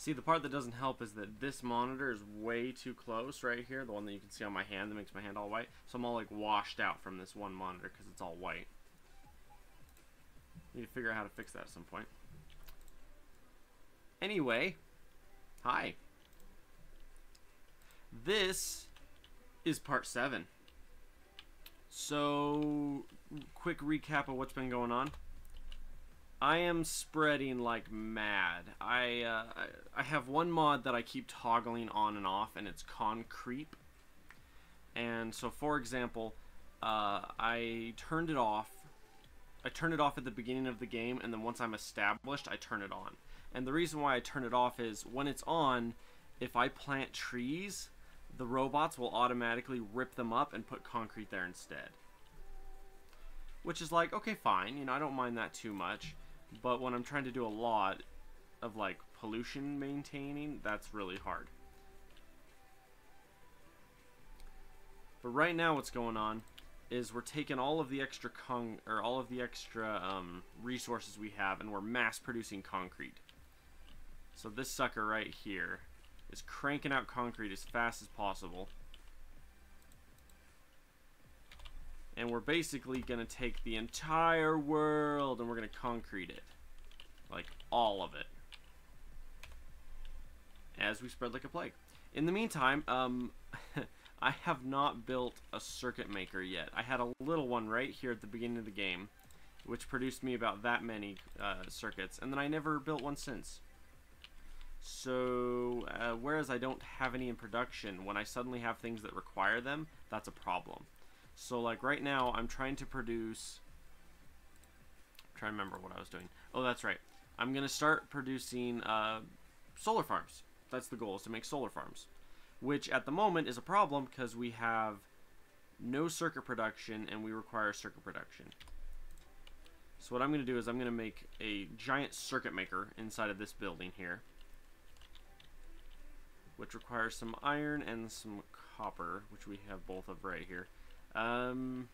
See, the part that doesn't help is that this monitor is way too close right here, the one that you can see on my hand that makes my hand all white. So I'm all like washed out from this one monitor because it's all white. Need to figure out how to fix that at some point. Anyway, hi. This is part 7. So, quick recap of what's been going on. I am spreading like mad. I have one mod that I keep toggling on and off, and it's Concreep. And so, for example, I turned it off. I turn it off at the beginning of the game, and then once I'm established, I turn it on. And the reason why I turn it off is when it's on, if I plant trees, the robots will automatically rip them up and put concrete there instead. Which is like, okay, fine, you know, I don't mind that too much. But when I'm trying to do a lot of like pollution maintaining, that's really hard. But right now what's going on is we're taking all of the extra resources we have, and we're mass producing concrete. So this sucker right here is cranking out concrete as fast as possible. And we're basically going to take the entire world and we're going to concrete it. Like, all of it. As we spread like a plague. In the meantime, I have not built a circuit maker yet. I had a little one right here at the beginning of the game, which produced me about that many circuits, and then I never built one since. So, whereas I don't have any in production, when I suddenly have things that require them, that's a problem. So, like, right now, I'm trying to produce... I'm trying to remember what I was doing. Oh, that's right. I'm going to start producing solar farms. That's the goal, is to make solar farms. Which, at the moment, is a problem because we have no circuit production, and we require circuit production. So what I'm going to do is I'm going to make a giant circuit maker inside of this building here, which requires some iron and some copper, which we have both of right here. I'm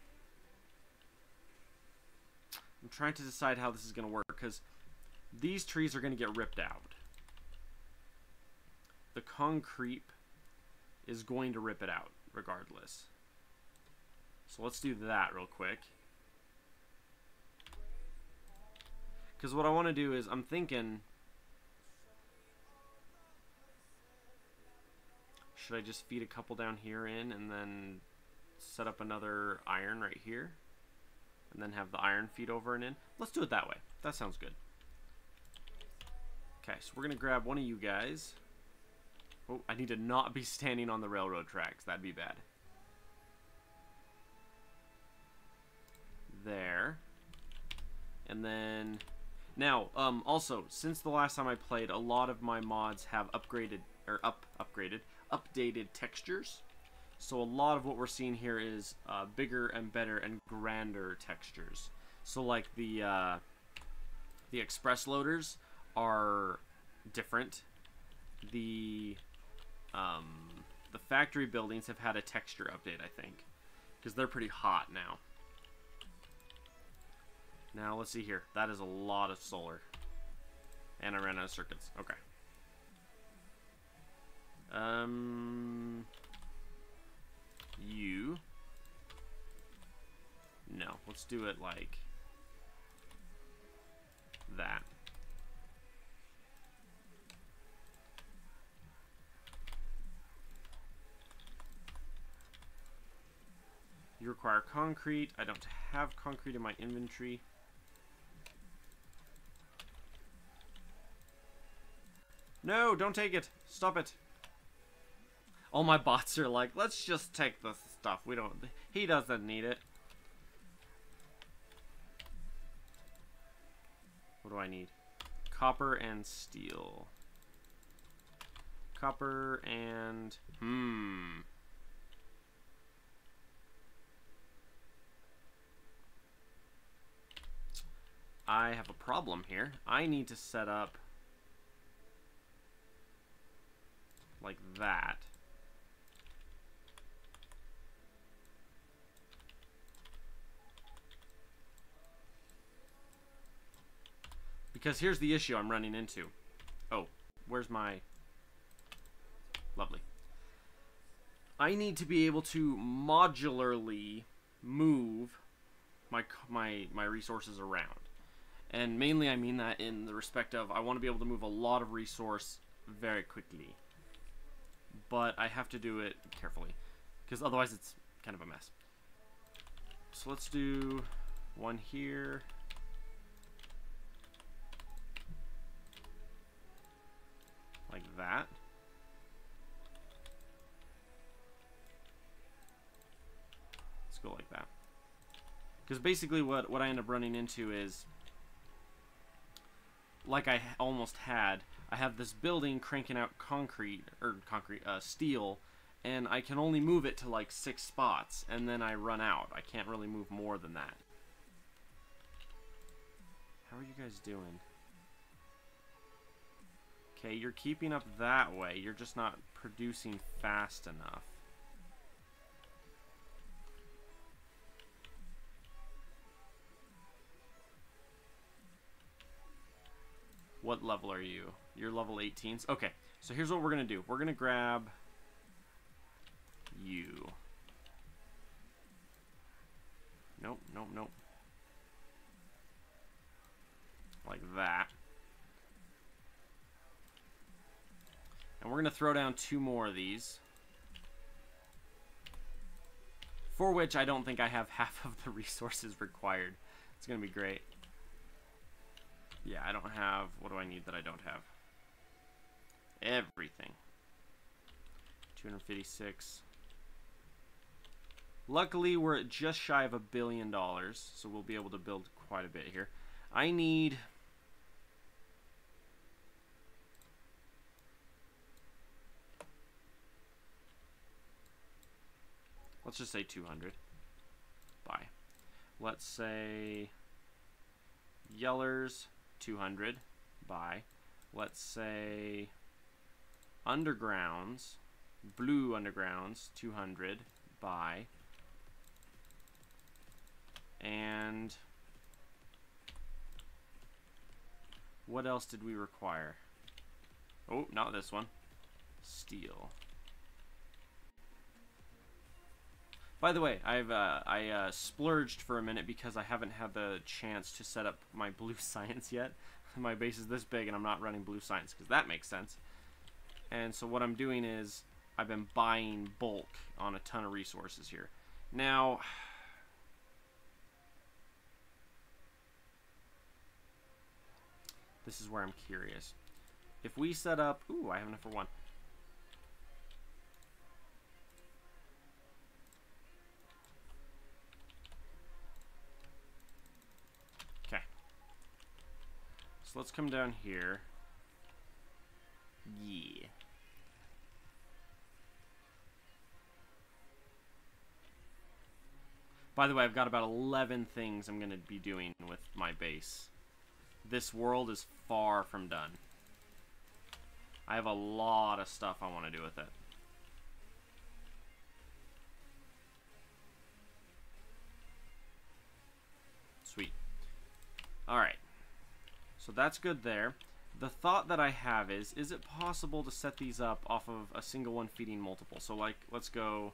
trying to decide how this is going to work, because these trees are going to get ripped out. The Concreep is going to rip it out, regardless. So let's do that real quick. Because what I want to do is, I'm thinking... should I just feed a couple down here in, and then set up another iron right here? And then have the iron feed over and in? Let's do it that way. That sounds good. Okay, so we're going to grab one of you guys. Oh, I need to not be standing on the railroad tracks. That'd be bad. There. And then... now, also, since the last time I played, a lot of my mods have updated textures. So a lot of what we're seeing here is bigger and better and grander textures. So like the express loaders are different. The factory buildings have had a texture update, I think, because they're pretty hot now. Now let's see here. That is a lot of solar, and I ran out of circuits. Okay. You. No, let's do it like that. You require concrete. I don't have concrete in my inventory. No, don't take it. Stop it. All my bots are like, let's just take the stuff. We don't... he doesn't need it. What do I need? Copper and steel. Copper and... I have a problem here. I need to set up like that. Because here's the issue I'm running into. Oh, Where's my... Lovely. I need to be able to modularly move my resources around. And mainly I mean that in the respect of I want to be able to move a lot of resource very quickly. But I have to do it carefully, because otherwise it's kind of a mess. So let's do one here. Like that. Let's go like that. Because basically what I end up running into is, like I almost had, I have this building cranking out steel, and I can only move it to like 6 spots, and then I run out. I can't really move more than that. How are you guys doing? Okay, you're keeping up that way. You're just not producing fast enough. What level are you? You're level 18. Okay, so here's what we're going to do. We're going to grab you. Nope, nope, nope. Like that. And we're going to throw down 2 more of these. For which I don't think I have half of the resources required. It's going to be great. Yeah, I don't have... What do I need that I don't have? Everything. 256. Luckily, we're at just shy of $1 billion, so we'll be able to build quite a bit here. I need... Let's just say 200. Buy. Let's say... Yellers... 200. Buy. Let's say undergrounds, blue undergrounds, 200. Buy. And what else did we require? Oh, not this one. Steel. By the way, I splurged for a minute because I haven't had the chance to set up my blue science yet. My base is this big and I'm not running blue science because that makes sense. And so what I'm doing is I've been buying bulk on a ton of resources here. Now, this is where I'm curious. If we set up... Ooh, I have enough for 1. Let's come down here. Yeah. By the way, I've got about 11 things I'm going to be doing with my base. This world is far from done. I have a lot of stuff I want to do with it. Sweet. Alright. So that's good there. The thought that I have is it possible to set these up off of a single one feeding multiple? So like, let's go...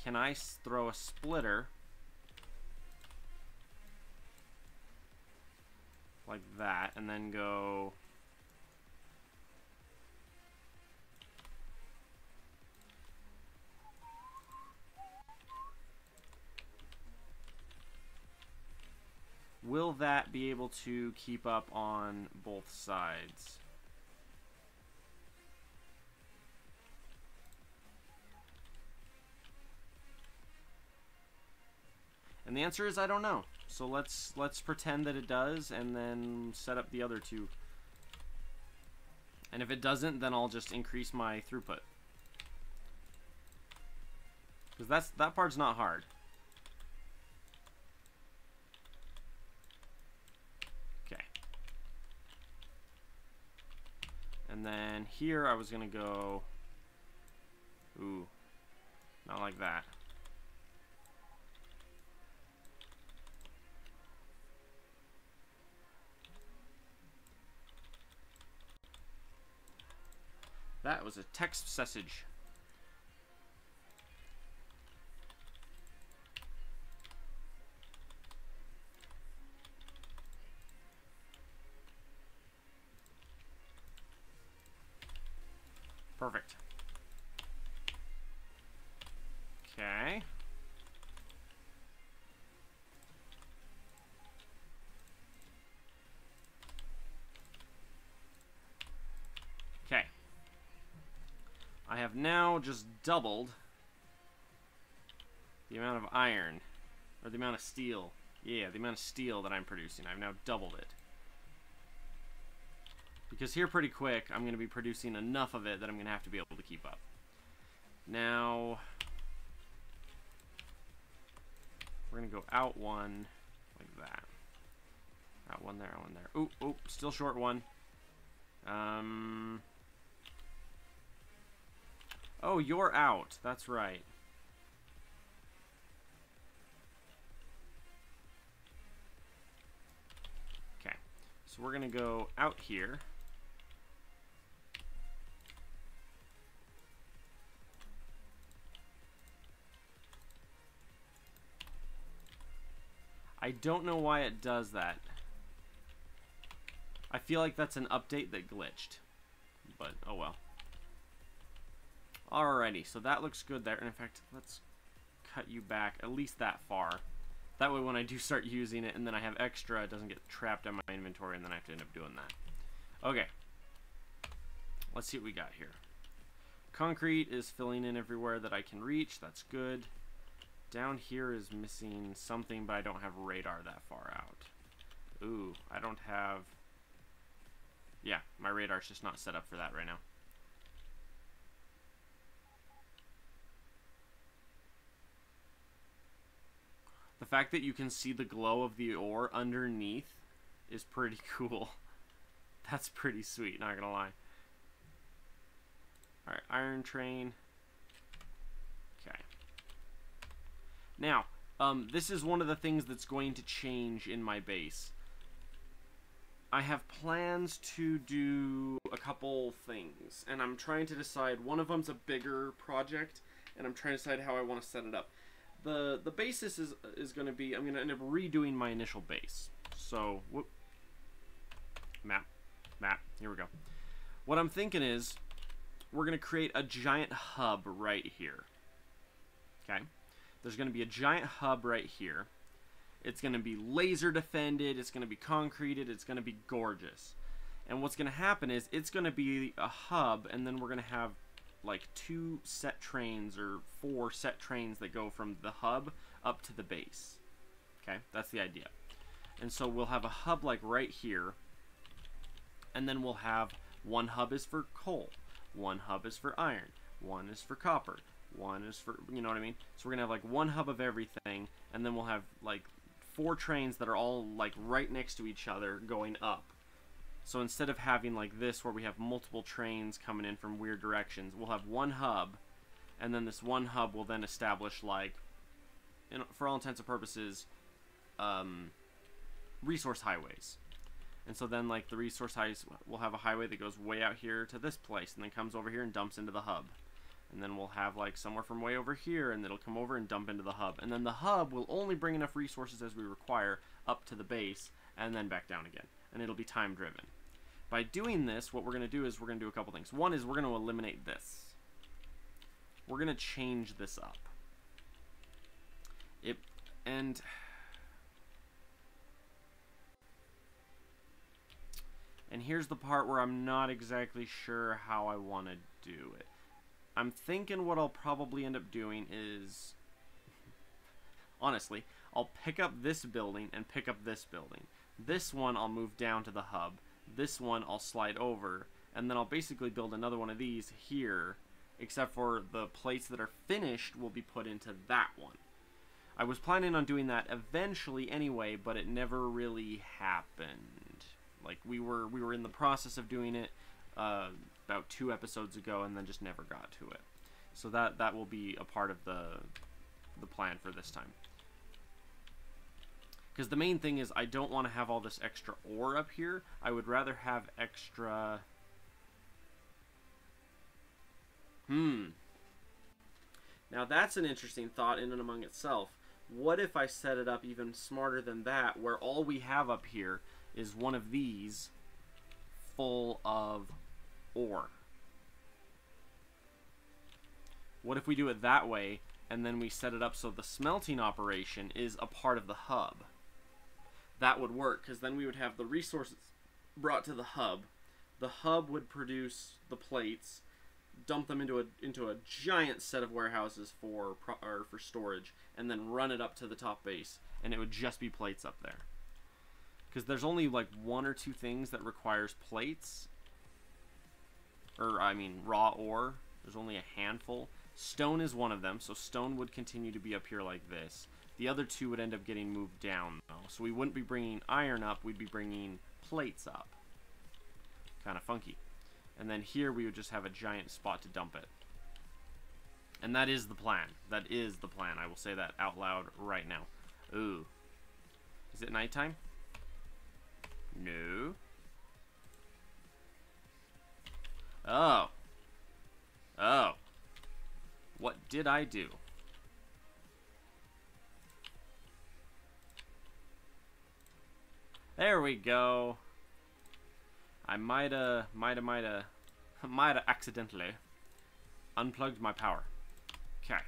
Can I throw a splitter like that and then go... Will that be able to keep up on both sides? And the answer is I don't know. So let's pretend that it does and then set up the other 2. And if it doesn't, then I'll just increase my throughput. Because that part's not hard. And then here I was going to go, ooh, not like that. That was a text message. Perfect. Okay. Okay. I have now just doubled the amount of iron, or the amount of steel. Yeah, the amount of steel that I'm producing. I've now doubled it. Because here pretty quick, I'm going to be producing enough of it that I'm going to have to be able to keep up. Now, we're going to go out one like that. Out one there, out one there. Ooh, ooh, still short one. Oh, you're out. That's right. Okay. So we're going to go out here. I don't know why it does that. I feel like that's an update that glitched. But, oh well. Alrighty, so that looks good there. And in fact, let's cut you back at least that far. That way when I do start using it and then I have extra, it doesn't get trapped in my inventory and then I have to end up doing that. Okay. Let's see what we got here. Concrete is filling in everywhere that I can reach. That's good. Down here is missing something, but I don't have radar that far out. Ooh, I don't have... Yeah, my radar's just not set up for that right now. The fact that you can see the glow of the ore underneath is pretty cool. That's pretty sweet, not gonna lie. Alright, iron train. Okay. Now, this is one of the things that's going to change in my base. I have plans to do a couple things, and I'm trying to decide. One of them's a bigger project, and I'm trying to decide how I want to set it up. The basis is going to be, I'm going to end up redoing my initial base. So, whoop, map, here we go. What I'm thinking is, we're going to create a giant hub right here. Okay? There's going to be a giant hub right here. It's going to be laser defended, it's going to be concreted, it's going to be gorgeous. And what's going to happen is, it's going to be a hub, and then we're going to have like 2 set trains or 4 set trains that go from the hub up to the base. Okay, that's the idea. And so we'll have a hub like right here, and then we'll have one hub is for coal, one hub is for iron, one is for copper, one is for, you know what I mean? So we're gonna have like one hub of everything, and then we'll have like 4 trains that are all like right next to each other going up. So instead of having like this where we have multiple trains coming in from weird directions, we'll have one hub, and then this one hub will then establish like, for all intents and purposes, resource highways. And so then like the resource highways will have a highway that goes way out here to this place and then comes over here and dumps into the hub. And then we'll have like somewhere from way over here, and it'll come over and dump into the hub. And then the hub will only bring enough resources as we require up to the base and then back down again. And it'll be time driven. By doing this, what we're going to do is we're going to do a couple things. One is we're going to eliminate this. We're going to change this up. And here's the part where I'm not exactly sure how I want to do it. I'm thinking what I'll probably end up doing is, honestly, I'll pick up this building and pick up this building. This one I'll move down to the hub. This one I'll slide over, and then I'll basically build another one of these here, except for the plates that are finished will be put into that one. I was planning on doing that eventually anyway, but it never really happened. Like, we were in the process of doing it about 2 episodes ago, and then just never got to it. So that will be a part of the plan for this time. Because the main thing is I don't want to have all this extra ore up here. I would rather have extra Now that's an interesting thought in and among itself. What if I set it up even smarter than that, where all we have up here is one of these full of ore? What if we do it that way, and then we set it up so the smelting operation is a part of the hub? That would work, because then we would have the resources brought to the hub. The hub would produce the plates, dump them into a giant set of warehouses for storage, and then run it up to the top base, and it would just be plates up there. Because there's only like 1 or 2 things that requires plates, or I mean raw ore. There's only a handful. Stone is one of them, so stone would continue to be up here like this. The other 2 would end up getting moved down, though. So we wouldn't be bringing iron up, we'd be bringing plates up. Kind of funky. And then here we would just have a giant spot to dump it. And that is the plan. That is the plan. I will say that out loud right now. Ooh. Is it nighttime? No. Oh. Oh. What did I do? There we go. I mighta accidentally unplugged my power. Okay.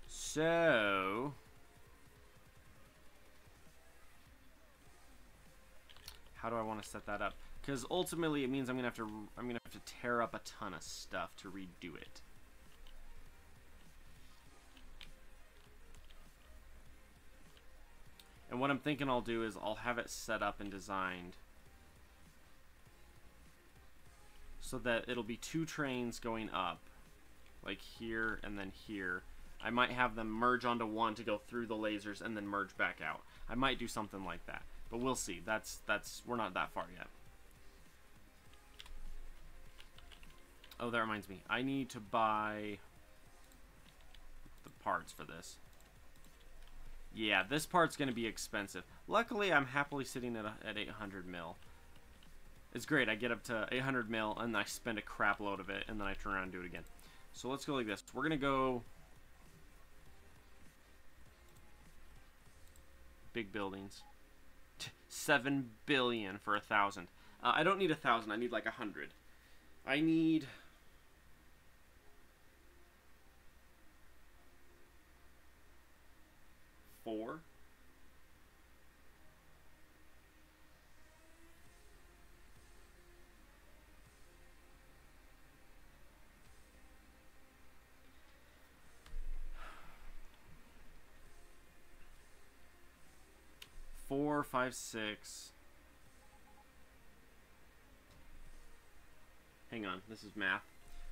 So how do I want to set that up? Because ultimately it means I'm gonna have to tear up a ton of stuff to redo it. And what I'm thinking I'll do is I'll have it set up and designed so that it'll be 2 trains going up, like here and then here. I might have them merge onto one to go through the lasers and then merge back out. I might do something like that, but we'll see. We're not that far yet. Oh, that reminds me. I need to buy the parts for this. Yeah, this part's going to be expensive. Luckily, I'm happily sitting at 800 mil. It's great. I get up to 800 mil, and I spend a crap load of it, and then I turn around and do it again. So let's go like this. We're going to go big buildings. 7 billion for 1,000. I don't need 1,000. I need like 100. I need... four. Four, 5, 6. Hang on, this is math.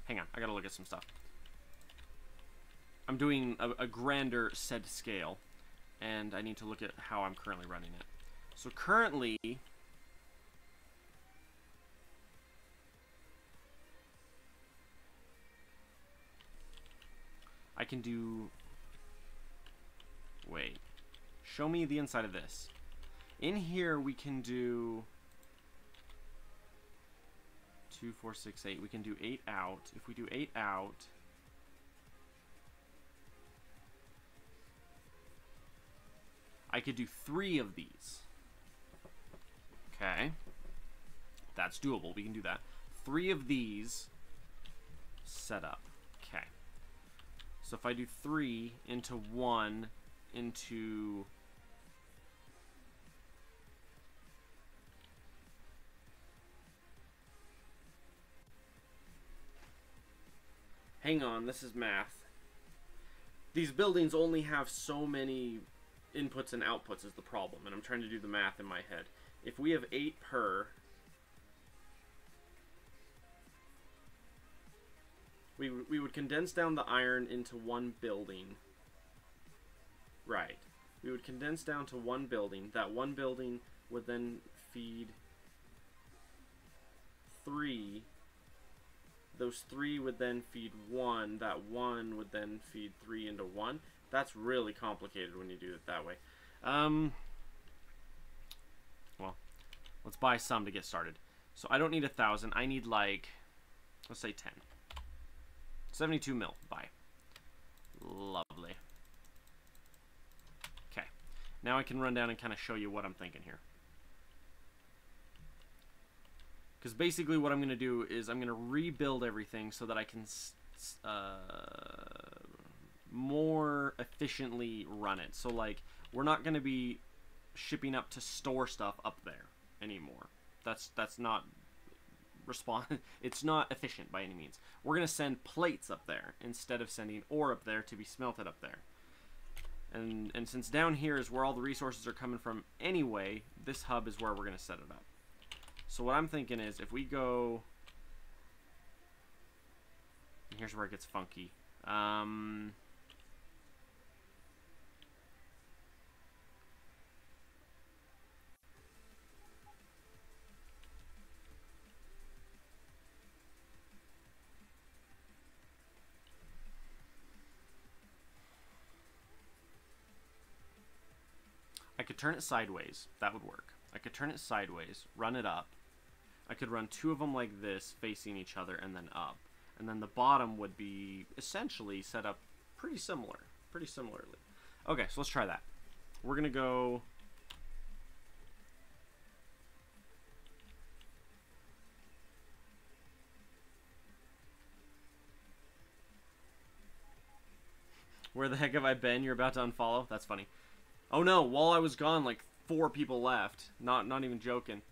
Hang on, I gotta look at some stuff. I'm doing a grander set scale, and I need to look at how I'm currently running it. So currently, I can do... Wait. Show me the inside of this. In here, we can do 2, 4, 6, 8. We can do 8 out. If we do 8 out, I could do 3 of these. Okay. That's doable. We can do that. 3 of these set up. Okay. So if I do 3 into 1 into... Hang on, this is math. These buildings only have so many inputs and outputs is the problem, and I'm trying to do the math in my head. If we have 8 per, we would condense down the iron into 1 building. Right. We would condense down to 1 building. That 1 building would then feed 3. Those 3 would then feed 1. That 1 would then feed 3 into 1. That's really complicated when you do it that way. Well, let's buy some to get started. So I don't need 1,000. I need like Let's say 10. 72 mil. Bye. Lovely. Okay. Now I can run down and kind of show you what I'm thinking here. Because basically what I'm going to do is I'm going to rebuild everything so that I can more efficiently run it. So, like, we're not going to be shipping up to store stuff up there anymore. That's not it's not efficient by any means. We're going to send plates up there instead of sending ore up there to be smelted up there. And since down here is where all the resources are coming from anyway, this hub is where we're going to set it up. So what I'm thinking is if we go... Here's where it gets funky. I could turn it sideways. That would work. I could turn it sideways, run it up. I could run two of them like this, facing each other, and then up. And then the bottom would be essentially set up pretty similarly. Okay, so let's try that. We're going to go... Where the heck have I been? You're about to unfollow? That's funny. Oh no, while I was gone, like 4 people left. Not even joking.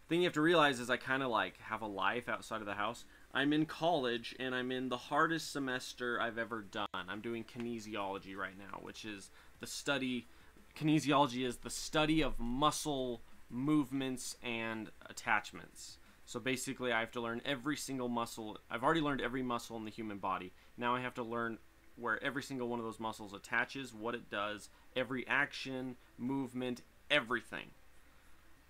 Thing you have to realize is I kind of like have a life outside of the house. I'm in college and I'm in the hardest semester I've ever done. I'm doing kinesiology right now, which is the study... Kinesiology is the study of muscle movements and attachments. So basically I have to learn every single muscle. I've already learned every muscle in the human body. Now I have to learn where every single one of those muscles attaches, what it does, every action, movement, everything.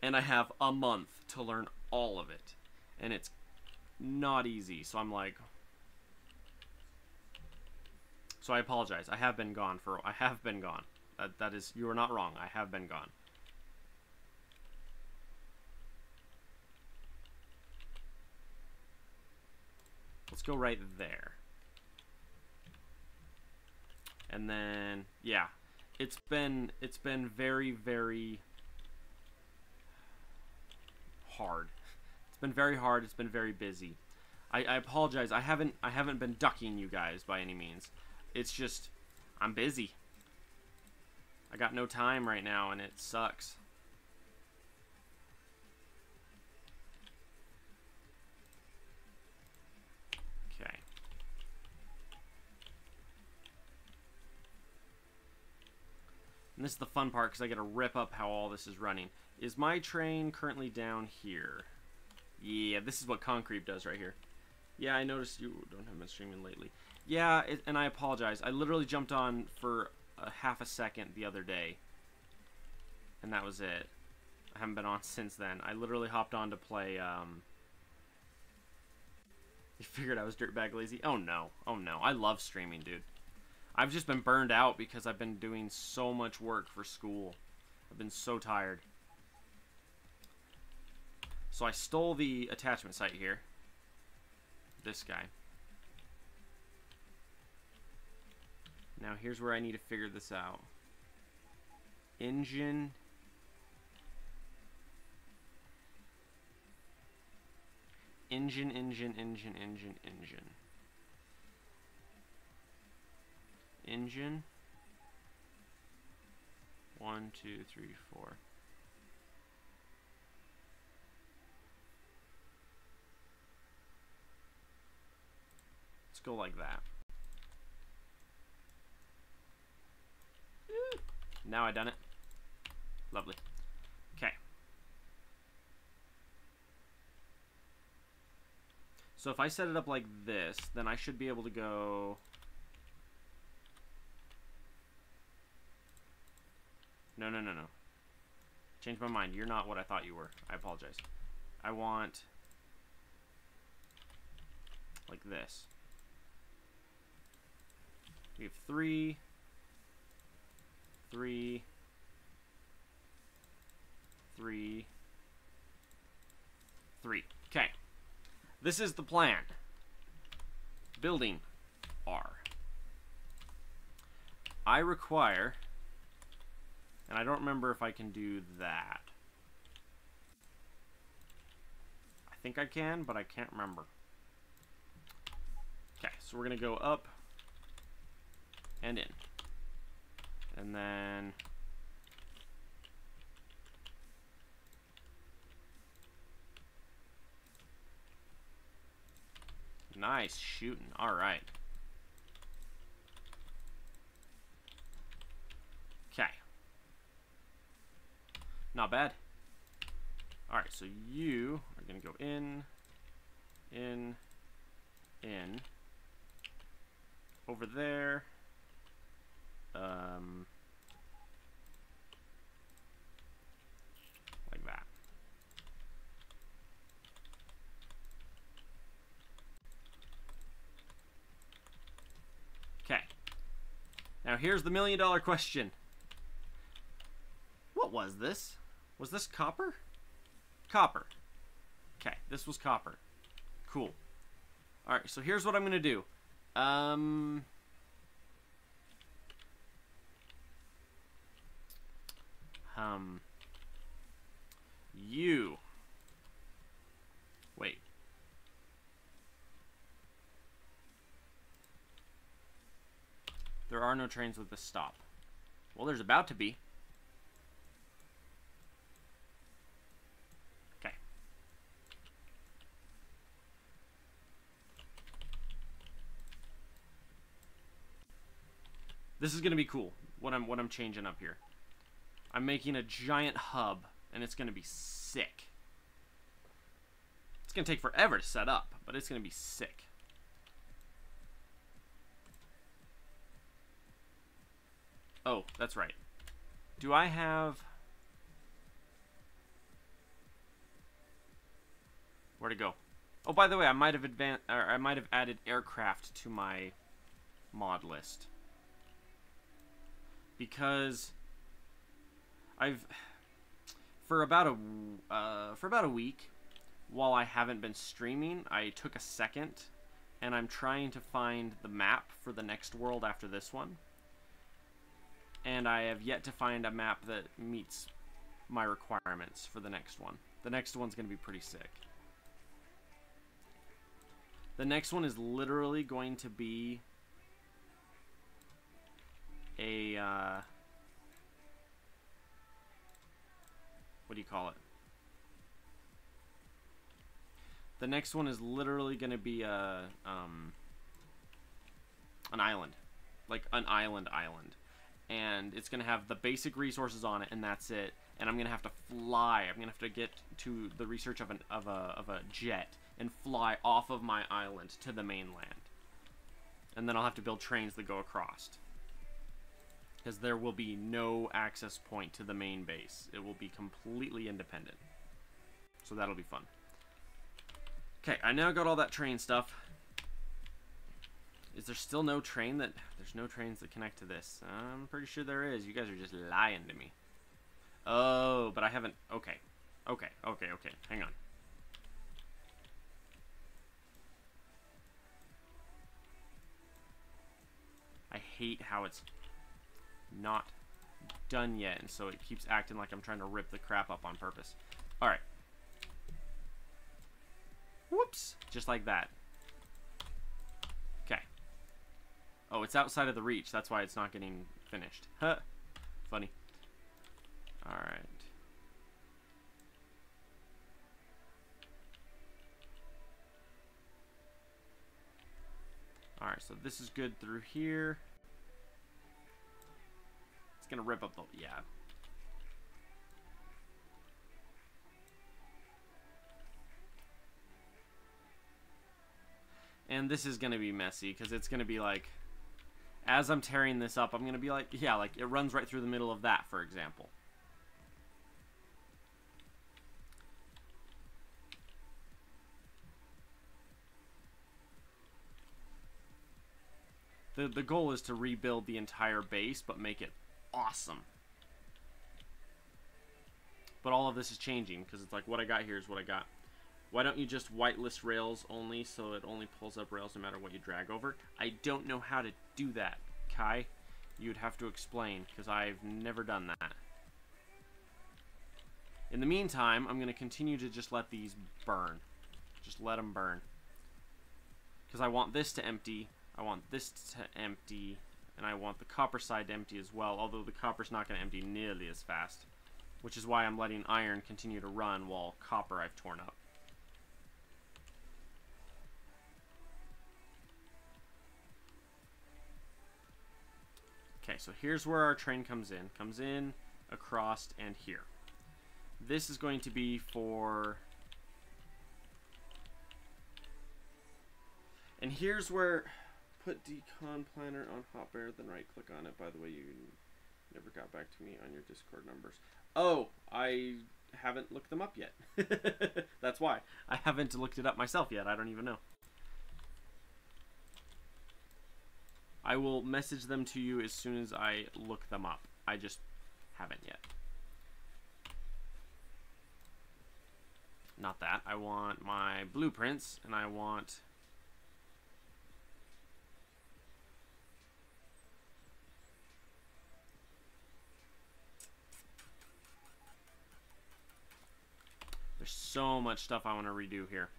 And I have a month to learn all of it. And it's not easy. So I'm like... So I apologize. I have been gone. That is, you are not wrong. I have been gone. Let's go right there. And then, yeah, it's been very, very hard. It's been very hard. It's been very busy. I apologize. I haven't been ducking you guys by any means. It's just I'm busy. I got no time right now, and it sucks. Okay. And this is the fun part because I get to rip up how all this is running. Is my train currently down here? Yeah, this is what Concreep does right here. Yeah, I noticed you don't have been streaming lately. Yeah, and I apologize. I literally jumped on for half a second the other day. And that was it. I haven't been on since then. I literally hopped on to play, You figured I was dirtbag lazy? Oh no. Oh no. I love streaming, dude. I've just been burned out because I've been doing so much work for school. I've been so tired. So I stole the attachment site here. This guy. Now here's where I need to figure this out. Engine. Engine. 1, 2, 3, 4. Let's go like that. Now I done it. Lovely. Okay. So if I set it up like this, then I should be able to go... No. Changed my mind. You're not what I thought you were. I apologize. I want... like this. We have 3... 3, 3, 3. Okay. This is the plan. building R. I require, and I don't remember if I can do that. I think I can, but I can't remember. Okay, so we're going to go up and in. And then nice shooting. All right. Okay. Not bad. All right, so you are going to go in, over there. Like that. Okay. Now here's the million-dollar question. What was this? Was this copper? Copper. Okay, this was copper. Cool. Alright, so here's what I'm going to do. You. Wait. There are no trains with this stop. Well, there's about to be. Okay. This is gonna be cool. What I'm changing up here. I'm making a giant hub, and it's gonna be sick. It's gonna take forever to set up, but it's gonna be sick. Oh, that's right. Do I have... Where'd it go? Oh, by the way, I might have added aircraft to my mod list. Because for about a week, while I haven't been streaming, I took a second and I'm trying to find the map for the next world after this one. And I have yet to find a map that meets my requirements for the next one. The next one's going to be pretty sick. The next one is literally going to be a, what do you call it? The next one is literally going to be a, an island. Like an island. And it's going to have the basic resources on it, and that's it. And I'm going to have to fly. I'm going to have to get to the research of a jet and fly off of my island to the mainland. And then I'll have to build trains that go across. Because there will be no access point to the main base. It will be completely independent. So that'll be fun. Okay, I now got all that train stuff. Is there still no train that... There's no trains that connect to this. I'm pretty sure there is. You guys are just lying to me. Oh, but I haven't... Okay. Okay. Hang on. I hate how it's not done yet, and so it keeps acting like I'm trying to rip the crap up on purpose. Alright. Whoops. Just like that. Okay. Oh, it's outside of the reach. That's why it's not getting finished. Huh. Funny. Alright. Alright, so this is good through here. It's gonna rip up the... Yeah. And this is gonna be messy, because it's gonna be like... As I'm tearing this up, I'm gonna be like... Yeah, like, it runs right through the middle of that, for example. The goal is to rebuild the entire base, but make it awesome. But all of this is changing, because it's like, what I got here is what I got. Why don't you just whitelist rails only so it only pulls up rails no matter what you drag over? I don't know how to do that, Kai. You'd have to explain, because I've never done that. In the meantime, I'm going to continue to just let these burn. Just let them burn. Because I want this to empty, I want this to empty, and I want the copper side to empty as well, although the copper's not going to empty nearly as fast. Which is why I'm letting iron continue to run while copper I've torn up. Okay, so here's where our train comes in. Comes in, across, and here. This is going to be for... And here's where... Put decon planner on hotbar, then right click on it. By the way, you never got back to me on your Discord numbers. Oh, I haven't looked them up yet. That's why. I haven't looked it up myself yet. I don't even know. I will message them to you as soon as I look them up. I just haven't yet. Not that. I want my blueprints, and I want... There's so much stuff I want to redo here.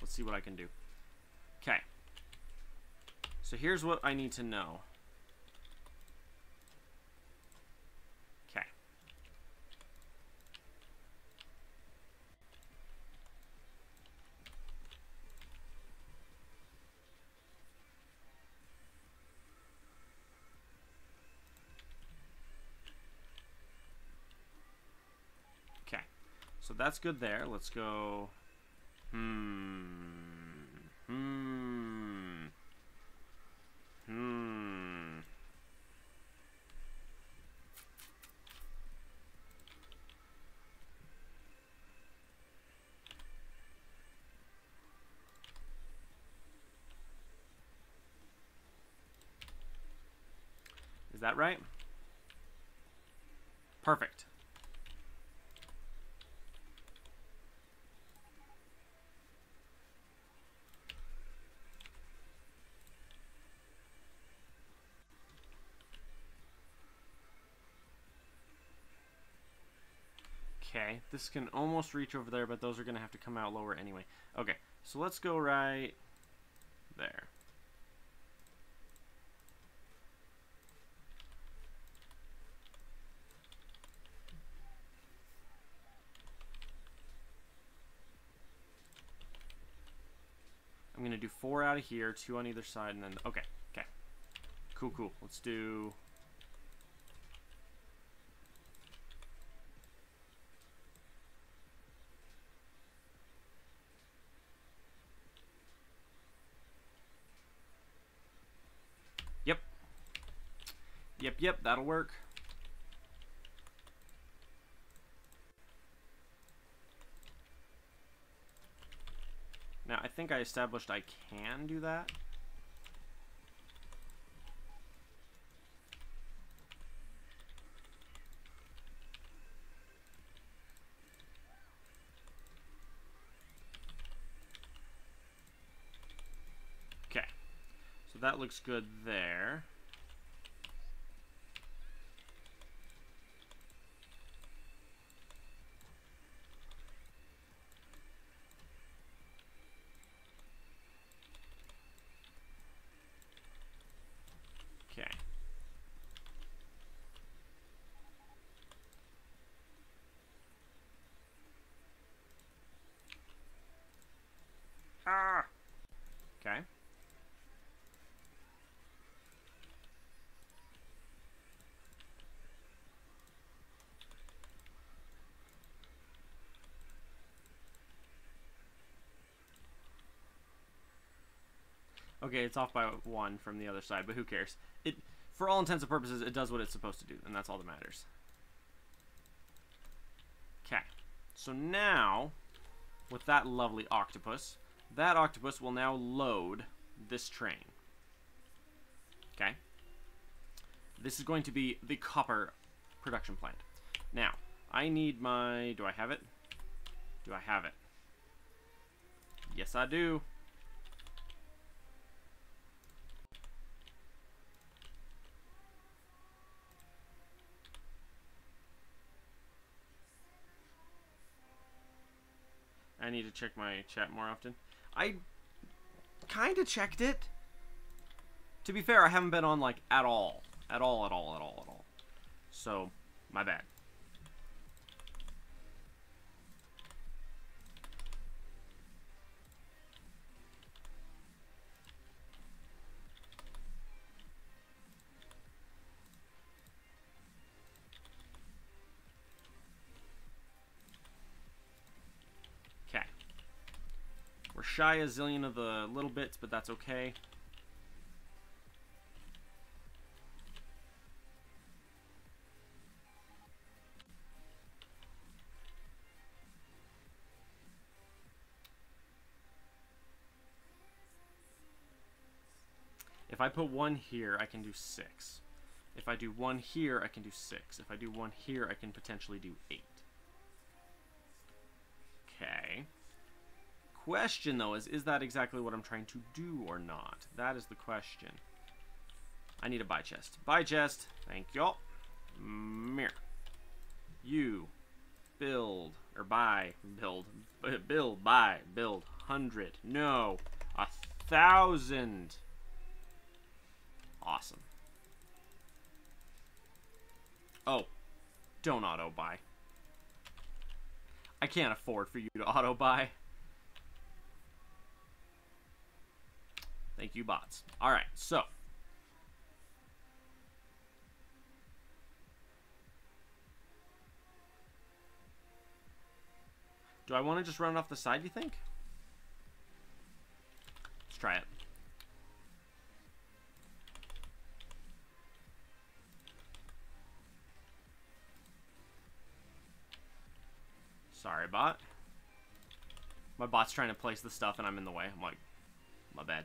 Let's see what I can do. Okay. So here's what I need to know. Okay. Okay. So that's good there. Let's go... Is that right? Perfect. Okay, this can almost reach over there, but those are going to have to come out lower anyway. Okay, so let's go right there. I'm going to do 4 out of here, 2 on either side, and then... Okay, okay. Cool, cool. Let's do... Yep. Yep, yep, that'll work. Now, I think I established I can do that. Okay. So that looks good there. Okay. Ah! Okay. Okay, it's off by 1 from the other side, but who cares? It, for all intents and purposes, it does what it's supposed to do, and that's all that matters. Okay, so now, with that lovely octopus, that octopus will now load this train. Okay? This is going to be the copper production plant. Now, I need my... Do I have it? Do I have it? Yes, I do. I need to check my chat more often. I kind of checked it. To be fair, I haven't been on, like, at all. At all. So, my bad. Okay. We're shy a zillion of the little bits, but that's okay. If I put one here, I can do 6. If I do one here, I can do 6. If I do one here, I can potentially do 8. Okay. Question, though, is that exactly what I'm trying to do or not? That is the question. I need a buy chest. Buy chest. Thank y'all. Mirror. You. Build. Or buy. Build. Build. Buy. Build. 100. No. 1,000. Awesome. Oh. Don't auto-buy. I can't afford for you to auto-buy. Thank you, bots. Alright, so. Do I want to just run it off the side, you think? Let's try it. Sorry, bot. My bot's trying to place the stuff and I'm in the way. I'm like, my bad.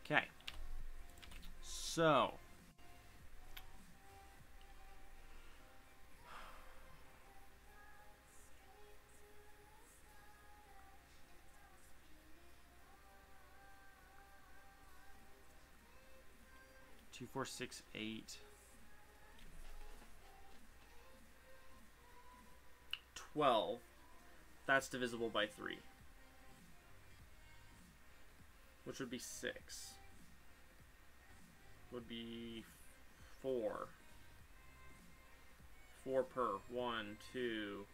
Okay. So. Two, 4, 6, 8. 12. That's divisible by 3. Which would be 6. Would be 4. 4 per. 1, 2,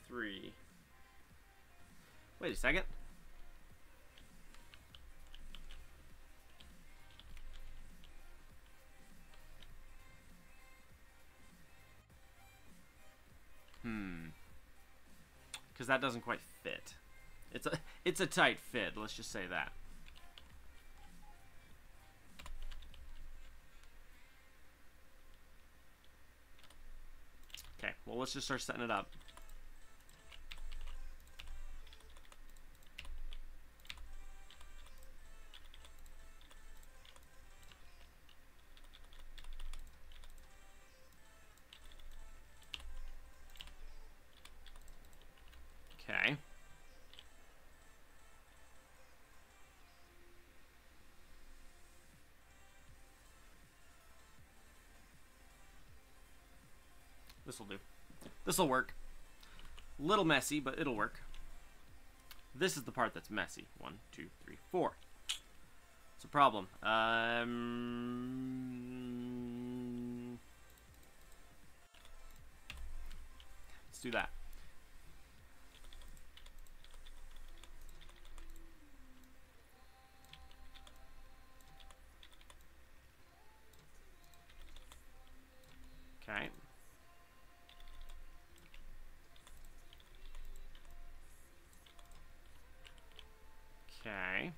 3. Wait a second. Because that doesn't quite fit. It's a tight fit, let's just say that. Okay, well, let's just start setting it up. Okay. This'll do. This'll work. Little messy, but it'll work. This is the part that's messy. 1, 2, 3, 4. It's a problem. Let's do that. Okay. Okay.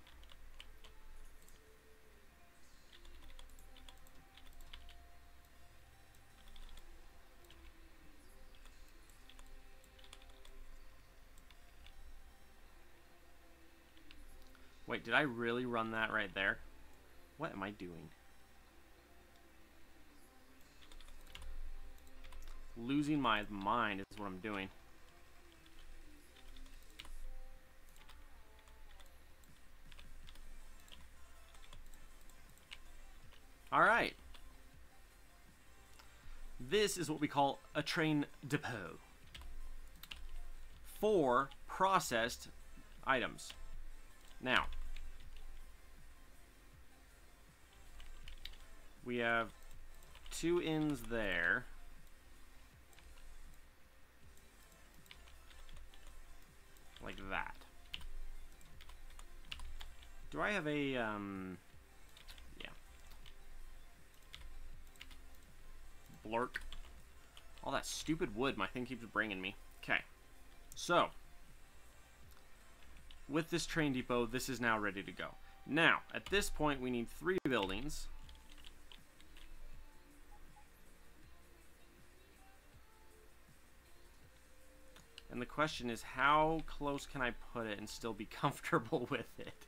Wait, did I really run that right there? What am I doing? Losing my mind is what I'm doing. Alright. This is what we call a train depot for processed items. Now, we have 2 ends there. Like that. Do I have a, yeah. Blurk. All that stupid wood my thing keeps bringing me. Okay. So, with this train depot, this is now ready to go. Now, at this point, we need 3 buildings. And the question is, how close can I put it and still be comfortable with it?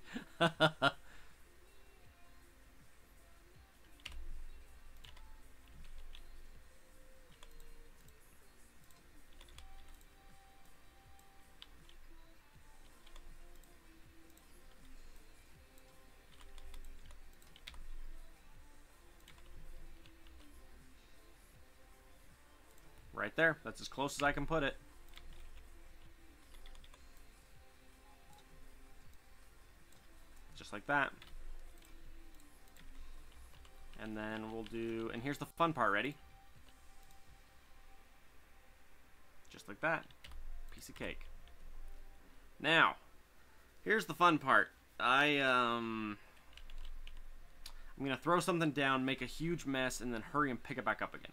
Right there. That's as close as I can put it. Just like that. And then we'll do, and here's the fun part, ready? Just like that. Piece of cake. Now, here's the fun part. I'm gonna throw something down, make a huge mess, and then hurry and pick it back up again.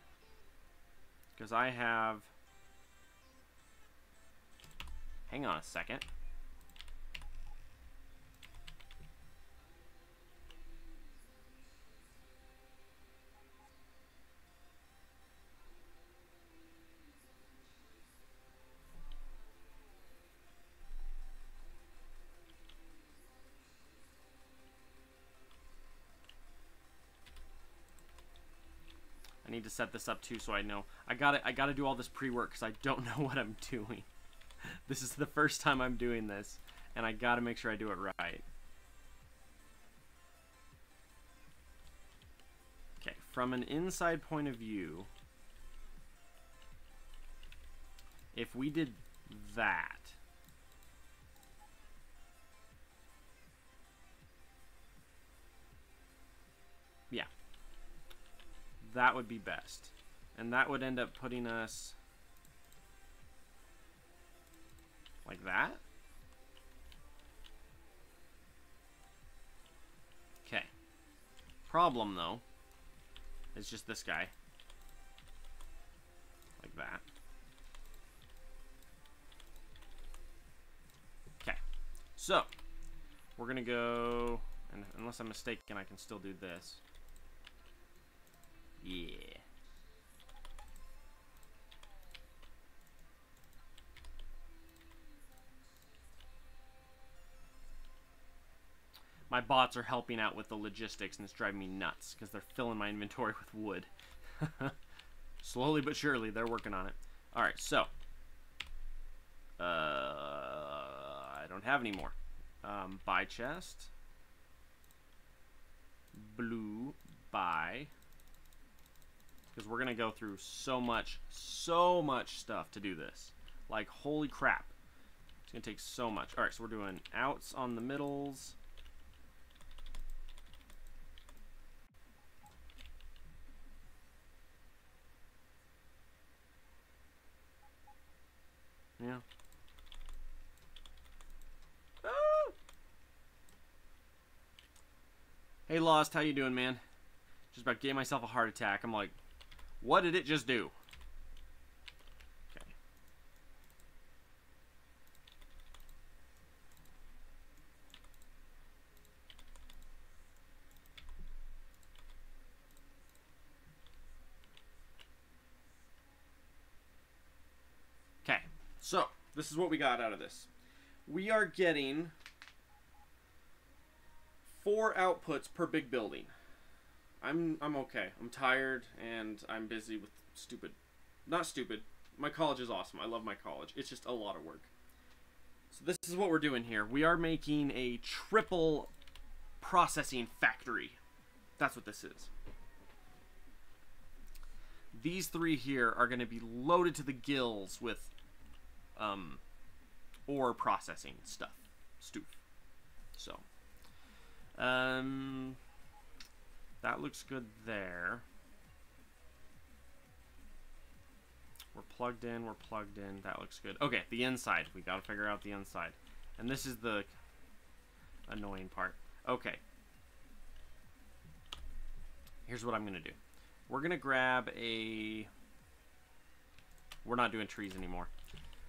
Because I have, hang on a second. I need to set this up too, so I know. I gotta do all this pre-work because I don't know what I'm doing. This is the first time I'm doing this, and I gotta make sure I do it right. Okay, from an inside point of view, if we did that, yeah. That would be best. And that would end up putting us like that. Okay. Problem, though, is just this guy. Like that. Okay. So, we're going to go, and unless I'm mistaken, I can still do this. Yeah. My bots are helping out with the logistics, and it's driving me nuts because they're filling my inventory with wood. Slowly but surely, they're working on it. Alright, so. I don't have any more. Buy chest. Blue. Buy. Because we're going to go through so much stuff to do this. Like, holy crap. It's going to take so much. Alright, so we're doing outs on the middles. Yeah. Ah! Hey, Lost, how you doing, man? Just about gave myself a heart attack. I'm like, what did it just do? Okay. Okay, so this is what we got out of this. We are getting 4 outputs per big building. I'm okay. I'm tired and I'm busy with stupid. Not stupid. My college is awesome. I love my college. It's just a lot of work. So this is what we're doing here. We are making a triple processing factory. That's what this is. These 3 here are going to be loaded to the gills with ore processing stuff. So, that looks good there. We're plugged in, that looks good. Okay, the inside. We gotta figure out the inside. And this is the annoying part. Okay. Here's what I'm gonna do. We're gonna grab a... We're not doing trees anymore.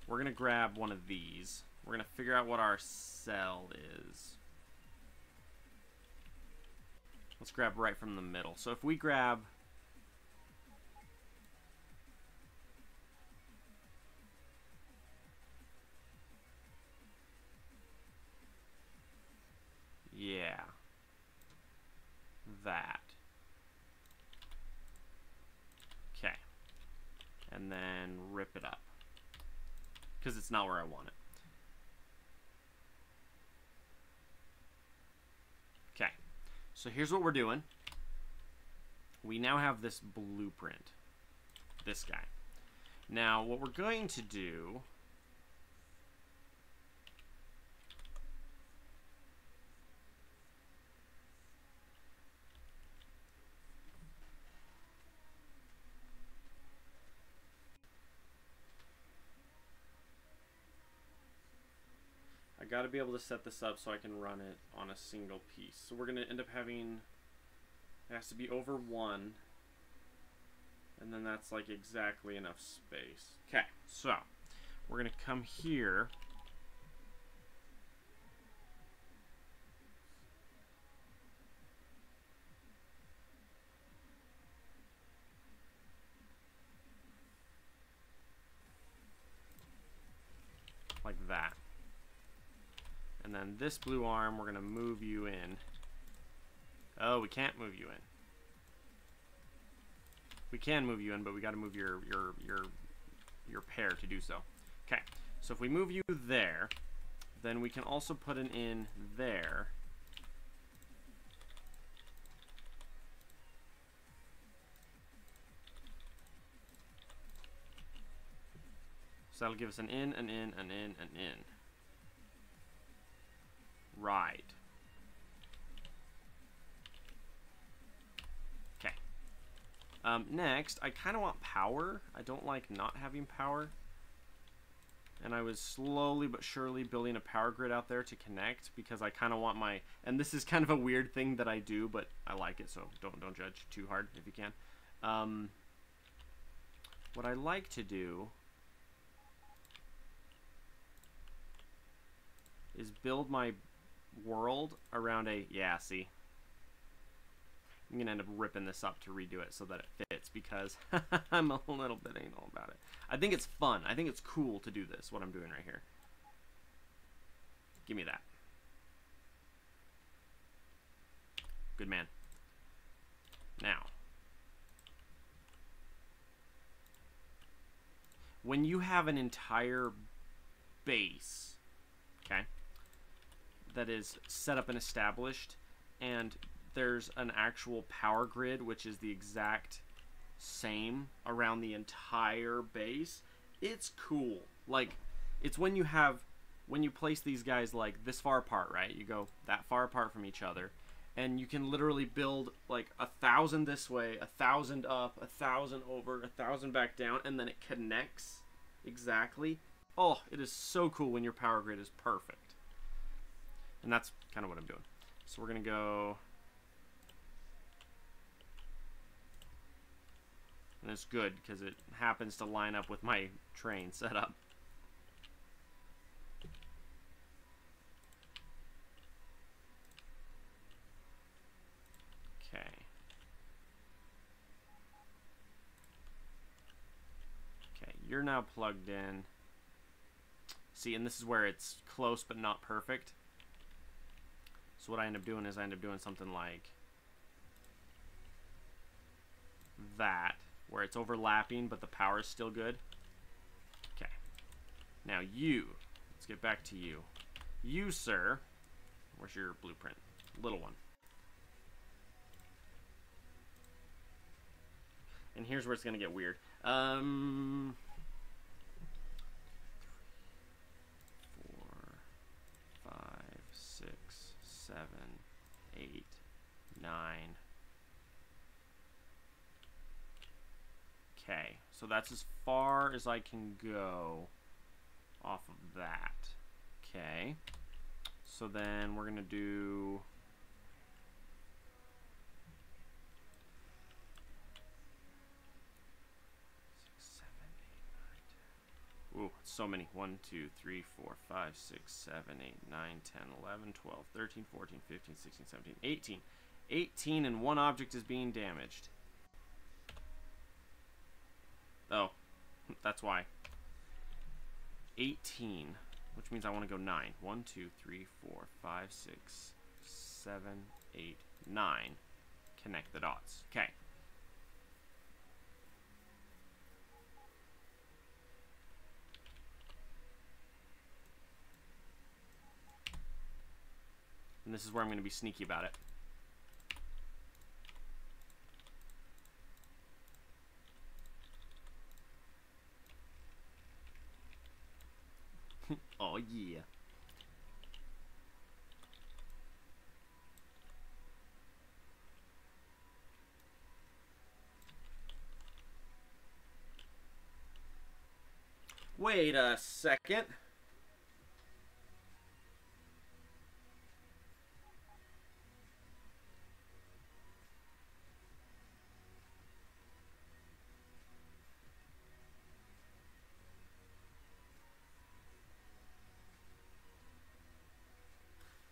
We're gonna grab one of these. We're gonna figure out what our cell is. Let's grab right from the middle. So if we grab... Yeah. That. Okay. And then rip it up. Because it's not where I want it. Okay. So here's what we're doing. We now have this blueprint. This guy. Now, what we're going to do... I got to be able to set this up so I can run it on a single piece. So we're going to end up having, it has to be over 1, and then that's like exactly enough space. Okay, so we're going to come here. Like that. And then this blue arm, we're going to move you in. Oh, we can't move you in. We can move you in, but we got to move your pair to do so. Okay, so if we move you there, then we can also put an in there. So that'll give us an in, an in, an in, an in. Right. Okay. Next, I kind of want power. I don't like not having power. And I was slowly but surely building a power grid out there to connect because I kind of want my... And this is kind of a weird thing that I do, but I like it, so don't judge too hard if you can. What I like to do is build my world around a... Yeah, see? I'm going to end up ripping this up to redo it so that it fits because I'm a little bit anal about it. I think it's fun. I think it's cool to do this, what I'm doing right here. Give me that. Good man. Now, when you have an entire base, okay, that is set up and established, and there's an actual power grid which is the exact same around the entire base, it's cool. Like, it's when you place these guys like this far apart, right? You go that far apart from each other, and you can literally build like 1,000 this way, 1,000 up, 1,000 over, 1,000 back down, and then it connects exactly. Oh, it is so cool when your power grid is perfect. And that's kind of what I'm doing. So we're going to go... And it's good because it happens to line up with my train setup. Okay. Okay, you're now plugged in. See, and this is where it's close but not perfect. So what I end up doing is I end up doing something like that, where it's overlapping, but the power is still good. Okay. Now you, let's get back to you. You, sir, where's your blueprint? Little one. And here's where it's going to get weird. 4, 5, 6, 7, 8, 9. Okay, so that's as far as I can go off of that. Okay, so then we're going to do... Ooh, so many. 1, 2, 3, 4, 5, 6, 7, 8, 9, 10, 11, 12, 13, 14, 15, 16, 17, 18. 18 and one object is being damaged. Oh, that's why. 18, which means I want to go 9. 1, 2, 3, 4, 5, 6, 7, 8, 9. Connect the dots. Okay. And this is where I'm going to be sneaky about it. Oh, yeah. Wait a second.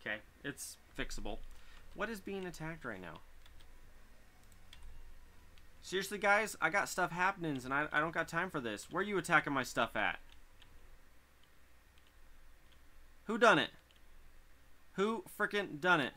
Okay, it's fixable. What is being attacked right now? Seriously, guys? I got stuff happening, and I don't got time for this. Where are you attacking my stuff at? Who done it? Who frickin' done it?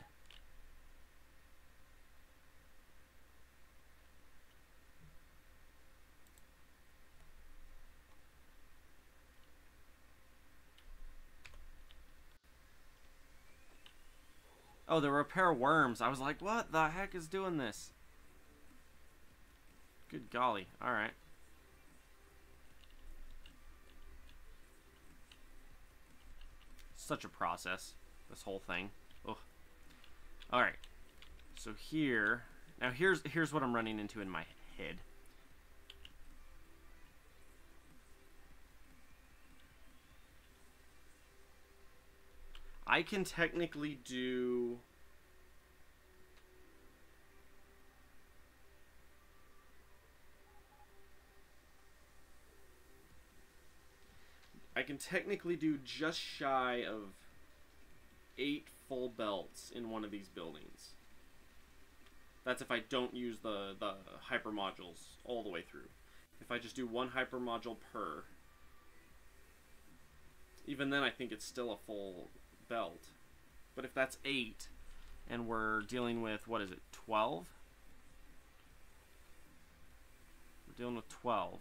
Oh, there were a pair of worms. I was like, what the heck is doing this? Good golly. Alright. Such a process, this whole thing. Ugh. Alright. So here... Now here's what I'm running into in my head. I can technically do... I can technically do just shy of 8 full belts in one of these buildings. That's if I don't use the hyper modules all the way through. If I just do one hyper module per, even then I think it's still a full belt. But if that's 8 and we're dealing with, what is it, 12? We're dealing with 12.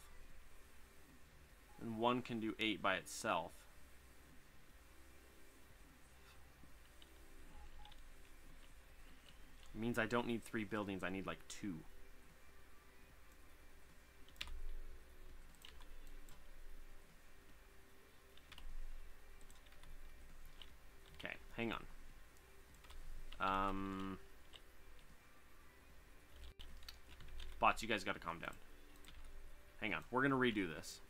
And one can do 8 by itself. It means I don't need 3 buildings, I need like 2. Okay, hang on. Bots, you guys gotta calm down. Hang on, we're gonna redo this.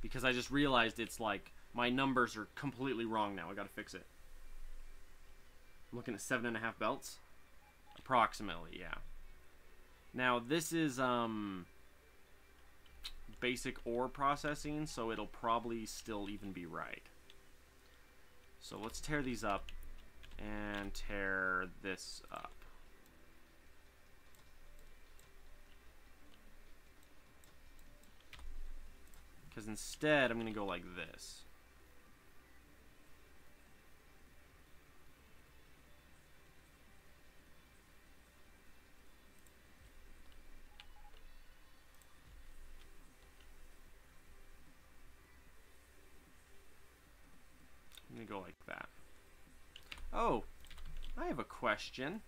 Because I just realized it's like, my numbers are completely wrong now. I gotta fix it. I'm looking at 7.5 belts. Approximately, yeah. Now, this is, basic ore processing, so it'll probably still even be right. So let's tear these up and tear this up. Because instead, I'm going to go like this. question.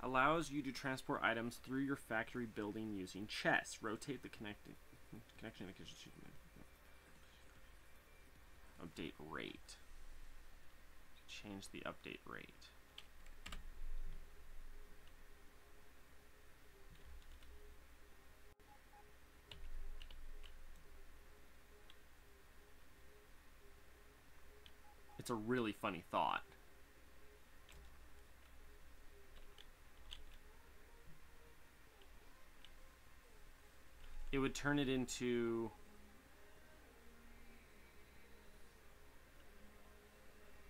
Allows you to transport items through your factory building using chests. Rotate the connection. Update rate. Change the update rate. It's a really funny thought. It would turn it into...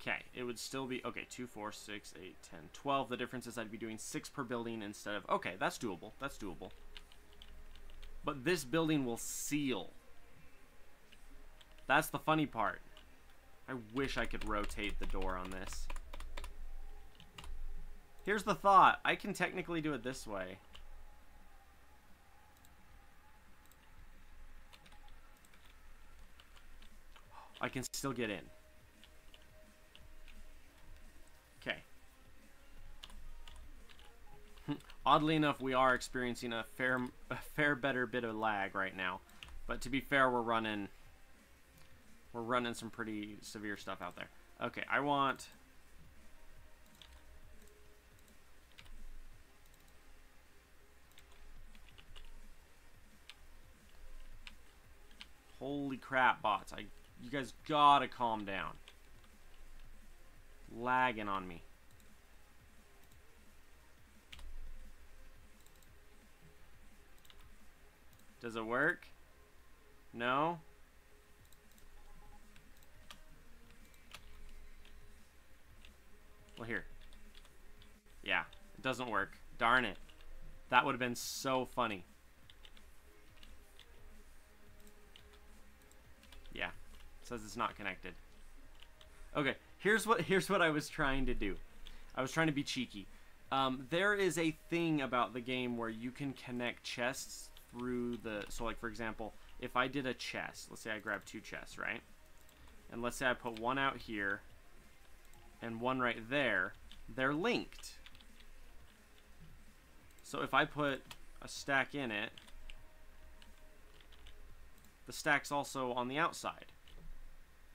Okay, it would still be... Okay, 2, 4, 6, 8, 10, 12. The difference is I'd be doing 6 per building instead of... Okay, that's doable. That's doable. But this building will seal. That's the funny part. I wish I could rotate the door on this. Here's the thought. I can technically do it this way. I can still get in. Okay. Oddly enough, we are experiencing a fair better bit of lag right now. But to be fair, we're running some pretty severe stuff out there. Okay, I want... Holy crap, bots. You guys gotta calm down. Lagging on me. Does it work? No? Well, here. Yeah, it doesn't work. Darn it. That would have been so funny. Yeah. It says it's not connected. Okay, here's what I was trying to do. I was trying to be cheeky. There is a thing about the game where you can connect chests through the... So, like, for example, if I did a chest, let's say I grab 2 chests, right? And let's say I put one out here and one right there. They're linked. So if I put a stack in it, the stack's also on the outside.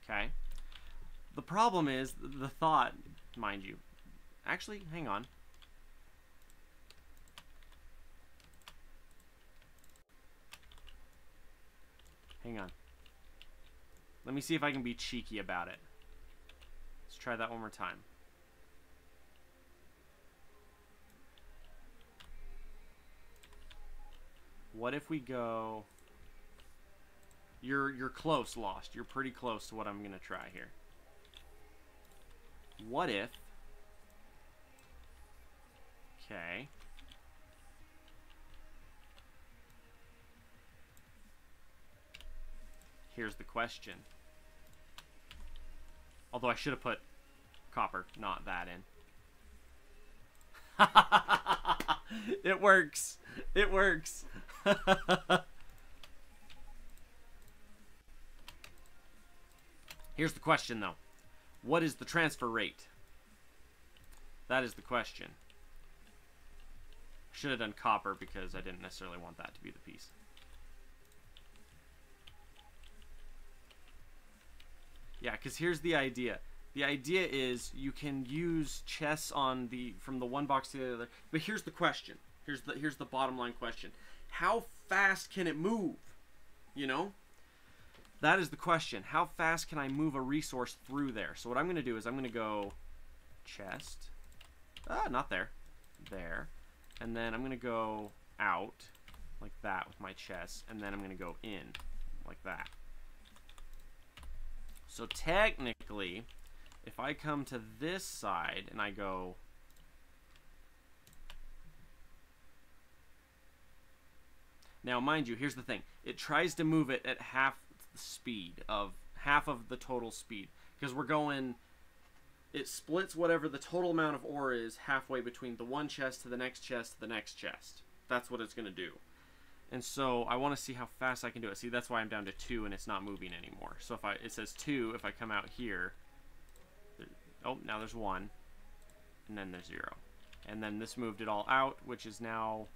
Okay? The problem is the thought, mind you. Actually, hang on. Hang on. Let me see if I can be cheeky about it. Let's try that one more time. What if we go... You're close, Lost. You're pretty close to what I'm going to try here. What if... Okay. Here's the question. Although I should have put copper, not that in. It works. It works. Here's the question, though. What is the transfer rate? That is the question. Should have done copper because I didn't necessarily want that to be the piece. Yeah, because here's the idea. The idea is you can use chests on from the one box to the other. But here's the question. Here's the bottom line question. How fast can it move? You know? That is the question. How fast can I move a resource through there? So what I'm going to do is I'm going to go chest. Ah, not there. There. And then I'm going to go out like that with my chest. And then I'm going to go in like that. So technically, if I come to this side and I go... Now, mind you, here's the thing. It tries to move it at half the speed of... half of the total speed. Because we're going... It splits whatever the total amount of ore is halfway between the one chest to the next chest to the next chest. That's what it's going to do. And so I want to see how fast I can do it. See, that's why I'm down to 2 and it's not moving anymore. So if it says 2, if I come out here... Oh, now there's 1. And then there's 0. And then this moved it all out, which is now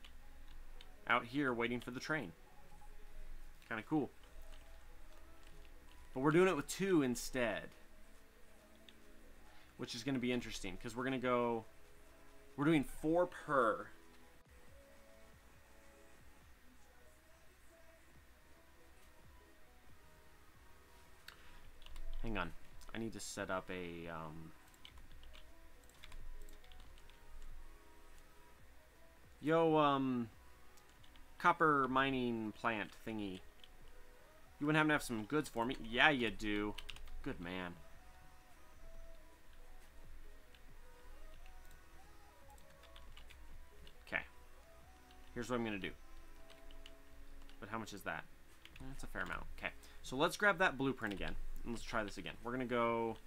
out here waiting for the train. Kind of cool. But we're doing it with 2 instead. Which is going to be interesting, because we're going to go... We're doing 4 per. Hang on. I need to set up a... copper mining plant thingy. You wouldn't happen to have some goods for me? Yeah, you do. Good man. Okay. Here's what I'm going to do. But how much is that? That's a fair amount. Okay. So let's grab that blueprint again. And let's try this again. We're going to go...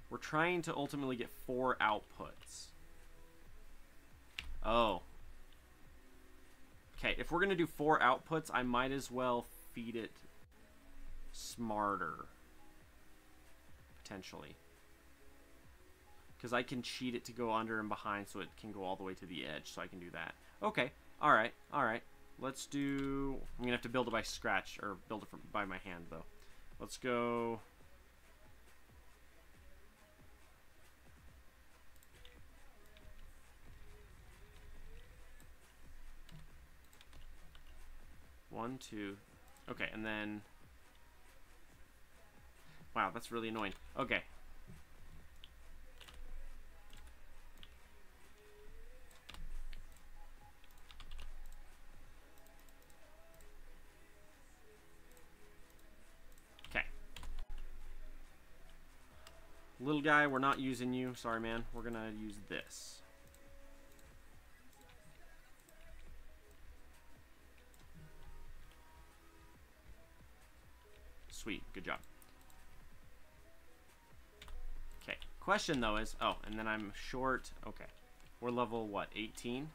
We're trying to ultimately get 4 outputs. Oh. Okay, if we're going to do 4 outputs, I might as well feed it smarter. Potentially. Because I can cheat it to go under and behind so it can go all the way to the edge, so I can do that. Okay, alright, alright. Let's do... I'm going to have to build it by scratch, or build it by my hand, though. Let's go... One, 2. Okay, and then... Wow, that's really annoying. Okay. Okay. Little guy, we're not using you. Sorry, man. We're gonna use this. Sweet, good job. Okay, question though is, oh, and then I'm short, okay. We're level, what, 18?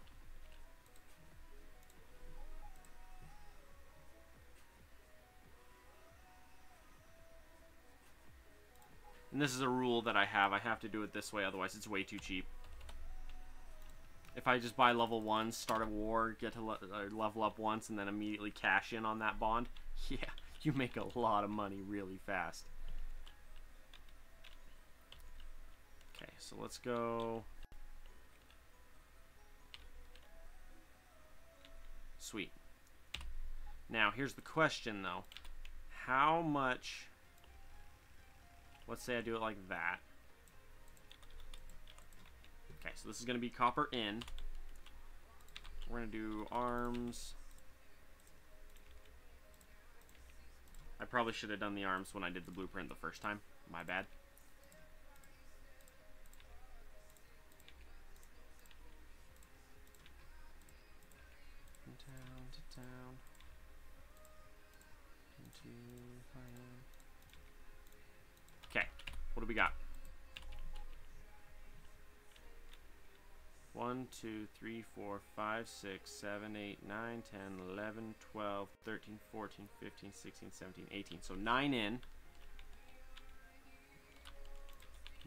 And this is a rule that I have to do it this way, otherwise it's way too cheap. If I just buy level 1, start a war, get to level up once, and then immediately cash in on that bond, yeah. You make a lot of money really fast. Okay, so let's go. Sweet. Now, here's the question, though. How much... Let's say I do it like that. Okay, so this is going to be copper in. We're going to do arms... I probably should have done the arms when I did the blueprint the first time. My bad. Town to town. Okay, what do we got? 1, 2, 3, 4, 5, 6, 7, 8, 9, 10, 11, 12, 13, 14, 15, 16, 17, 18. So 9 in.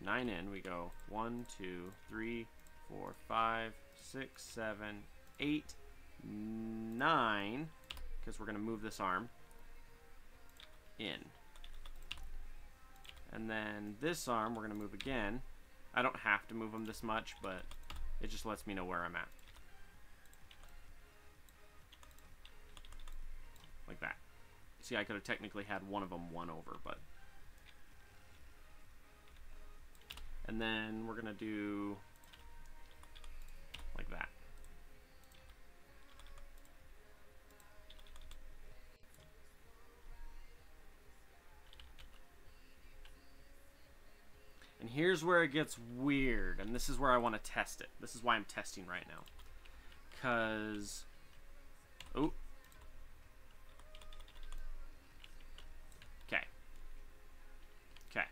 9 in. We go 1, 2, 3, 4, 5, 6, 7, 8, 9. Because we're going to move this arm in. And then this arm we're going to move again. I don't have to move them this much, but... It just lets me know where I'm at. Like that. See, I could have technically had one of them 1 over, but... And then we're going to do... like that. here's where it gets weird, and this is where I want to test it. This is why I'm testing right now. Because... Oh. Okay. Okay.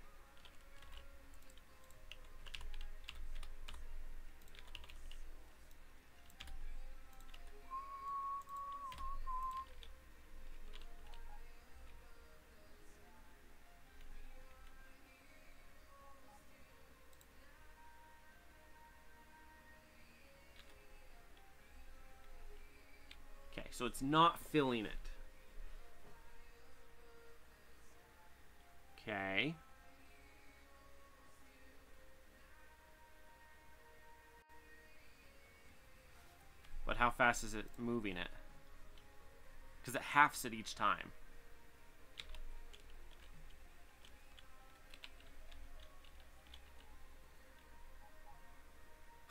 Okay, so it's not filling it. Okay. But how fast is it moving it? Because it halves it each time.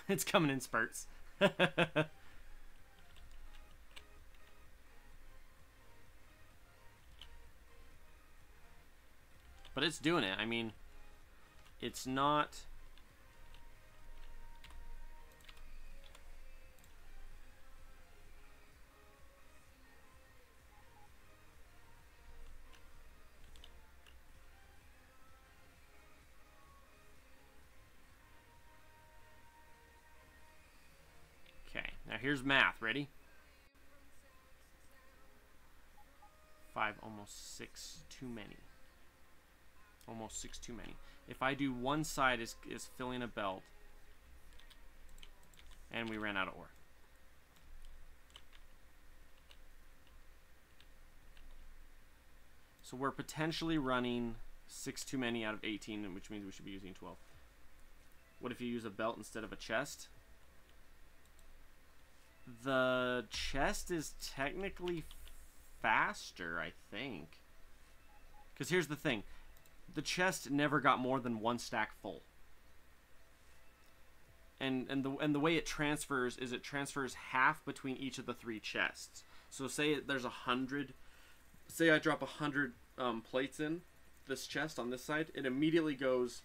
It's coming in spurts. But it's doing it. I mean, it's not... Okay, now here's math. Ready? 5, almost 6 too many. Almost 6 too many. If I do one side is filling a belt, and we ran out of ore. So we're potentially running 6 too many out of 18, which means we should be using 12. What if you use a belt instead of a chest? The chest is technically faster, I think. Because here's the thing. The chest never got more than one stack full. And the way it transfers is it transfers half between each of the 3 chests. So say there's 100. Say I drop 100 plates in this chest on this side. It immediately goes.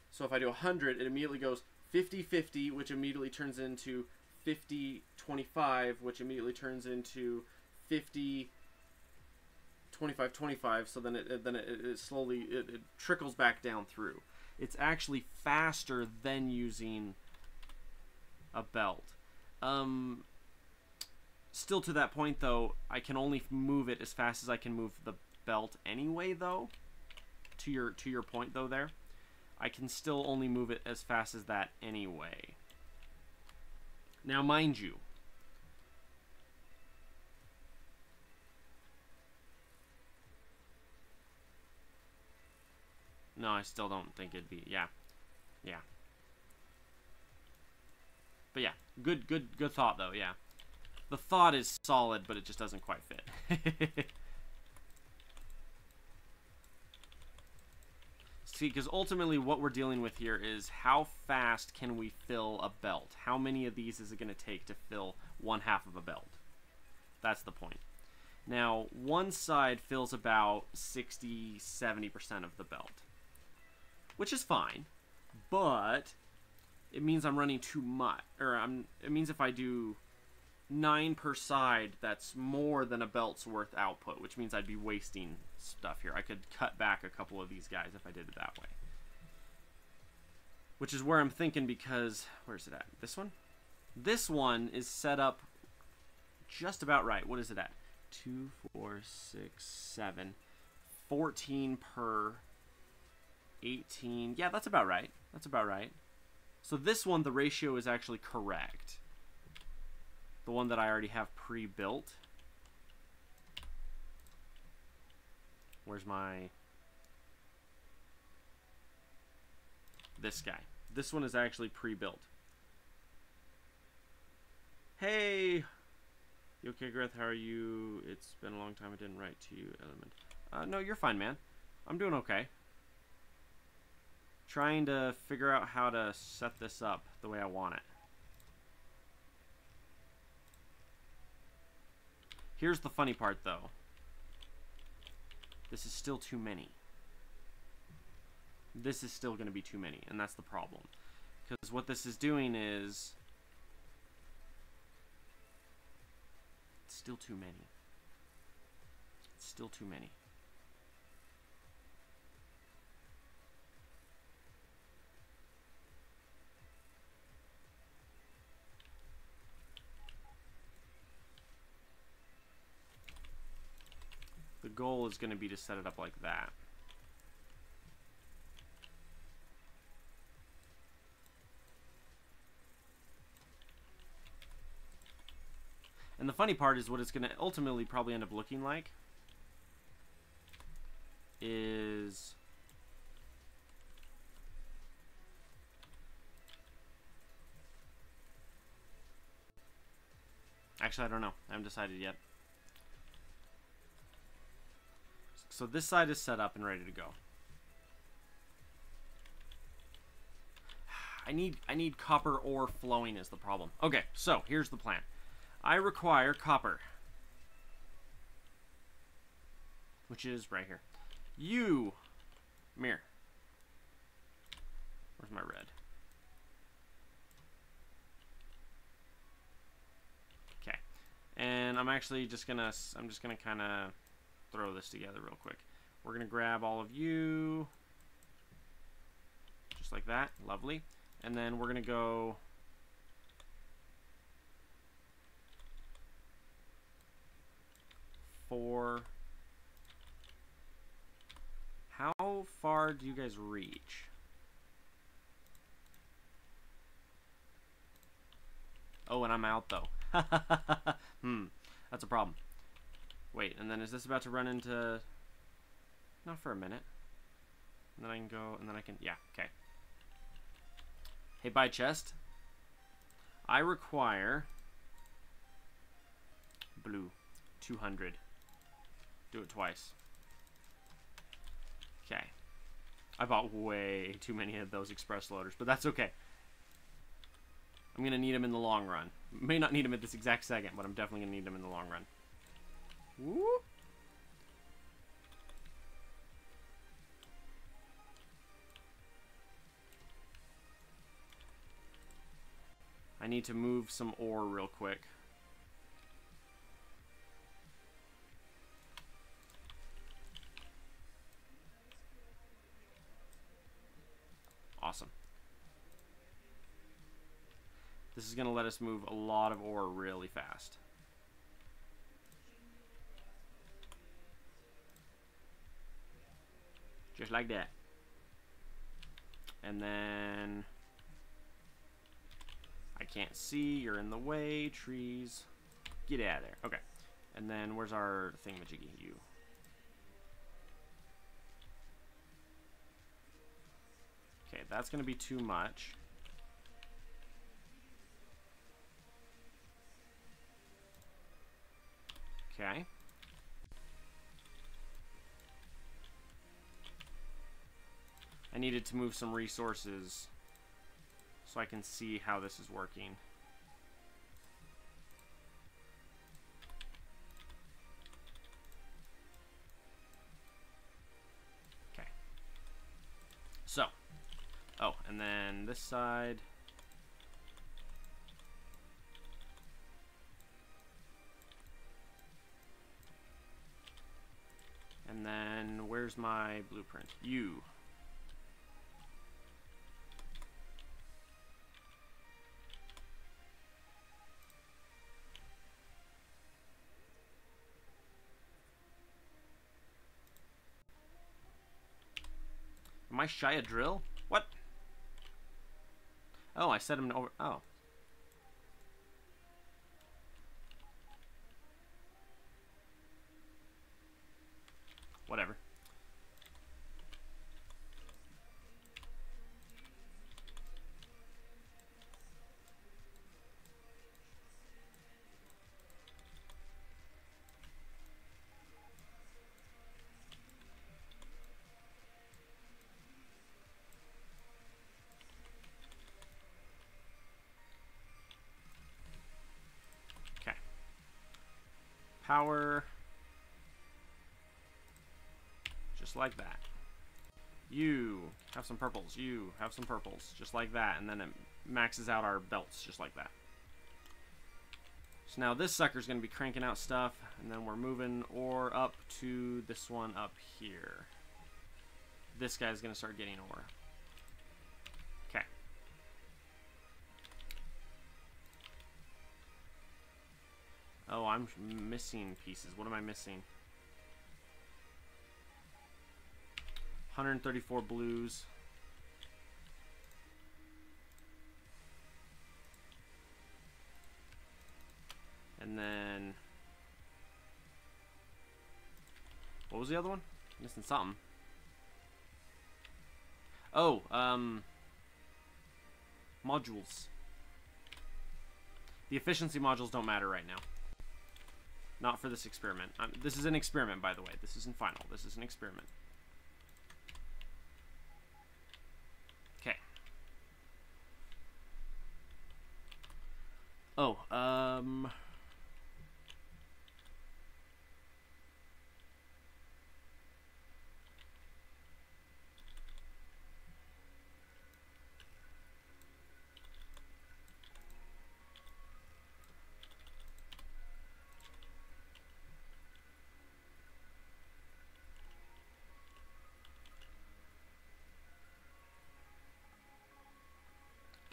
So if I do 100, it immediately goes 50-50, which immediately turns into 50-25, which immediately turns into 50. 25-25, so then it slowly it trickles back down through. It's actually faster than using a belt. Still to that point though, I can only move it as fast as I can move the belt anyway though. To your point though there, I can still only move it as fast as that anyway. Now mind you, no, I still don't think it'd be, yeah. But yeah, good thought though, yeah. The thought is solid, but it just doesn't quite fit. See, because ultimately what we're dealing with here is how fast can we fill a belt? How many of these is it going to take to fill 1/2 of a belt? That's the point. Now, one side fills about 60-70% of the belt, which is fine, but it means I'm running too much, or it means if I do 9 per side, that's more than a belt's worth output, which means I'd be wasting stuff here. I could cut back a couple of these guys if I did it that way. Which is where I'm thinking, because, where's it at? This one? This one is set up just about right. What is it at? 2, 4, 6, 7, 14 per 18. Yeah, that's about right. That's about right. So this one, the ratio is actually correct. The one that I already have pre-built. Where's my... This guy. This one is actually pre-built. Hey! You okay, Greth? How are you? It's been a long time I didn't write to you, Element. No, you're fine, man. I'm doing okay. Trying to figure out how to set this up the way I want it. Here's the funny part, though. This is still too many. this is still going to be too many, and that's the problem. Because what this is doing is... it's still too many. It's still too many. The goal is going to be to set it up like that. And the funny part is what it's going to ultimately probably end up looking like is... actually, I don't know. I haven't decided yet. So this side is set up and ready to go. I need copper ore flowing is the problem. Okay, so here's the plan. I require copper, which is right here. You, mirror. Where's my red? Okay, and I'm actually just gonna kind of throw this together real quick. We're gonna grab all of you, just like that. Lovely. And then we're gonna go for... how far do you guys reach? Oh, and I'm out though. That's a problem. Wait, and then is this about to run into... not for a minute. And then I can go, and then I can... yeah, okay. Hey, buy chest. I require... blue. 200. Do it twice. Okay. I bought way too many of those express loaders, but that's okay. I'm going to need them in the long run. May not need them at this exact second, but I'm definitely going to need them in the long run. Woo! I need to move some ore real quick. Awesome. This is going to let us move a lot of ore really fast. Just like that. And then... I can't see, you're in the way, trees. Get out of there. Okay. And then where's our thingamajiggy? You. Okay, that's going to be too much. Okay. I needed to move some resources so I can see how this is working. Okay. So. Oh, and then this side. And then where's my blueprint? You. Am I shy a drill? What? Oh, I set him over. Oh. Whatever. Power. Just like that. You have some purples. You have some purples. Just like that. And then it maxes out our belts just like that. So now this sucker's going to be cranking out stuff. And then we're moving ore up to this one up here. This guy's going to start getting ore. Okay. Oh, I'm missing pieces. What am I missing? 134 blues. And then... what was the other one? Missing something. Oh, modules. The efficiency modules don't matter right now. Not for this experiment. This is an experiment, by the way. This isn't final. This is an experiment. Okay. Oh,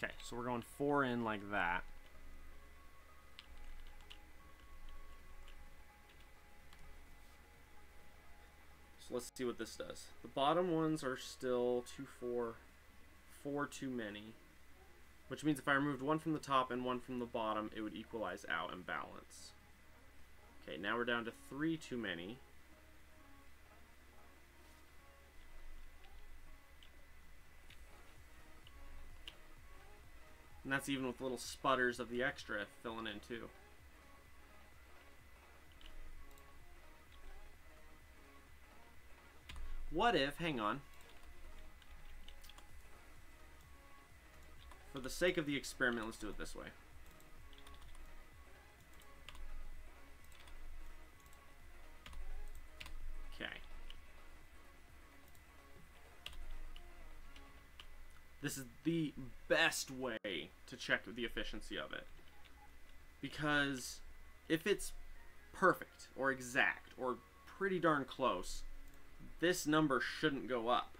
okay, so we're going 4 in like that. So let's see what this does. The bottom ones are still 2, 4, 4 too many. Which means if I removed one from the top and one from the bottom, it would equalize out and balance. Okay, now we're down to 3 too many. And that's even with little sputters of the extra filling in too. What if, hang on, for the sake of the experiment, let's do it this way. Okay. This is the best way to check the efficiency of it. Because if it's perfect or exact or pretty darn close, this number shouldn't go up.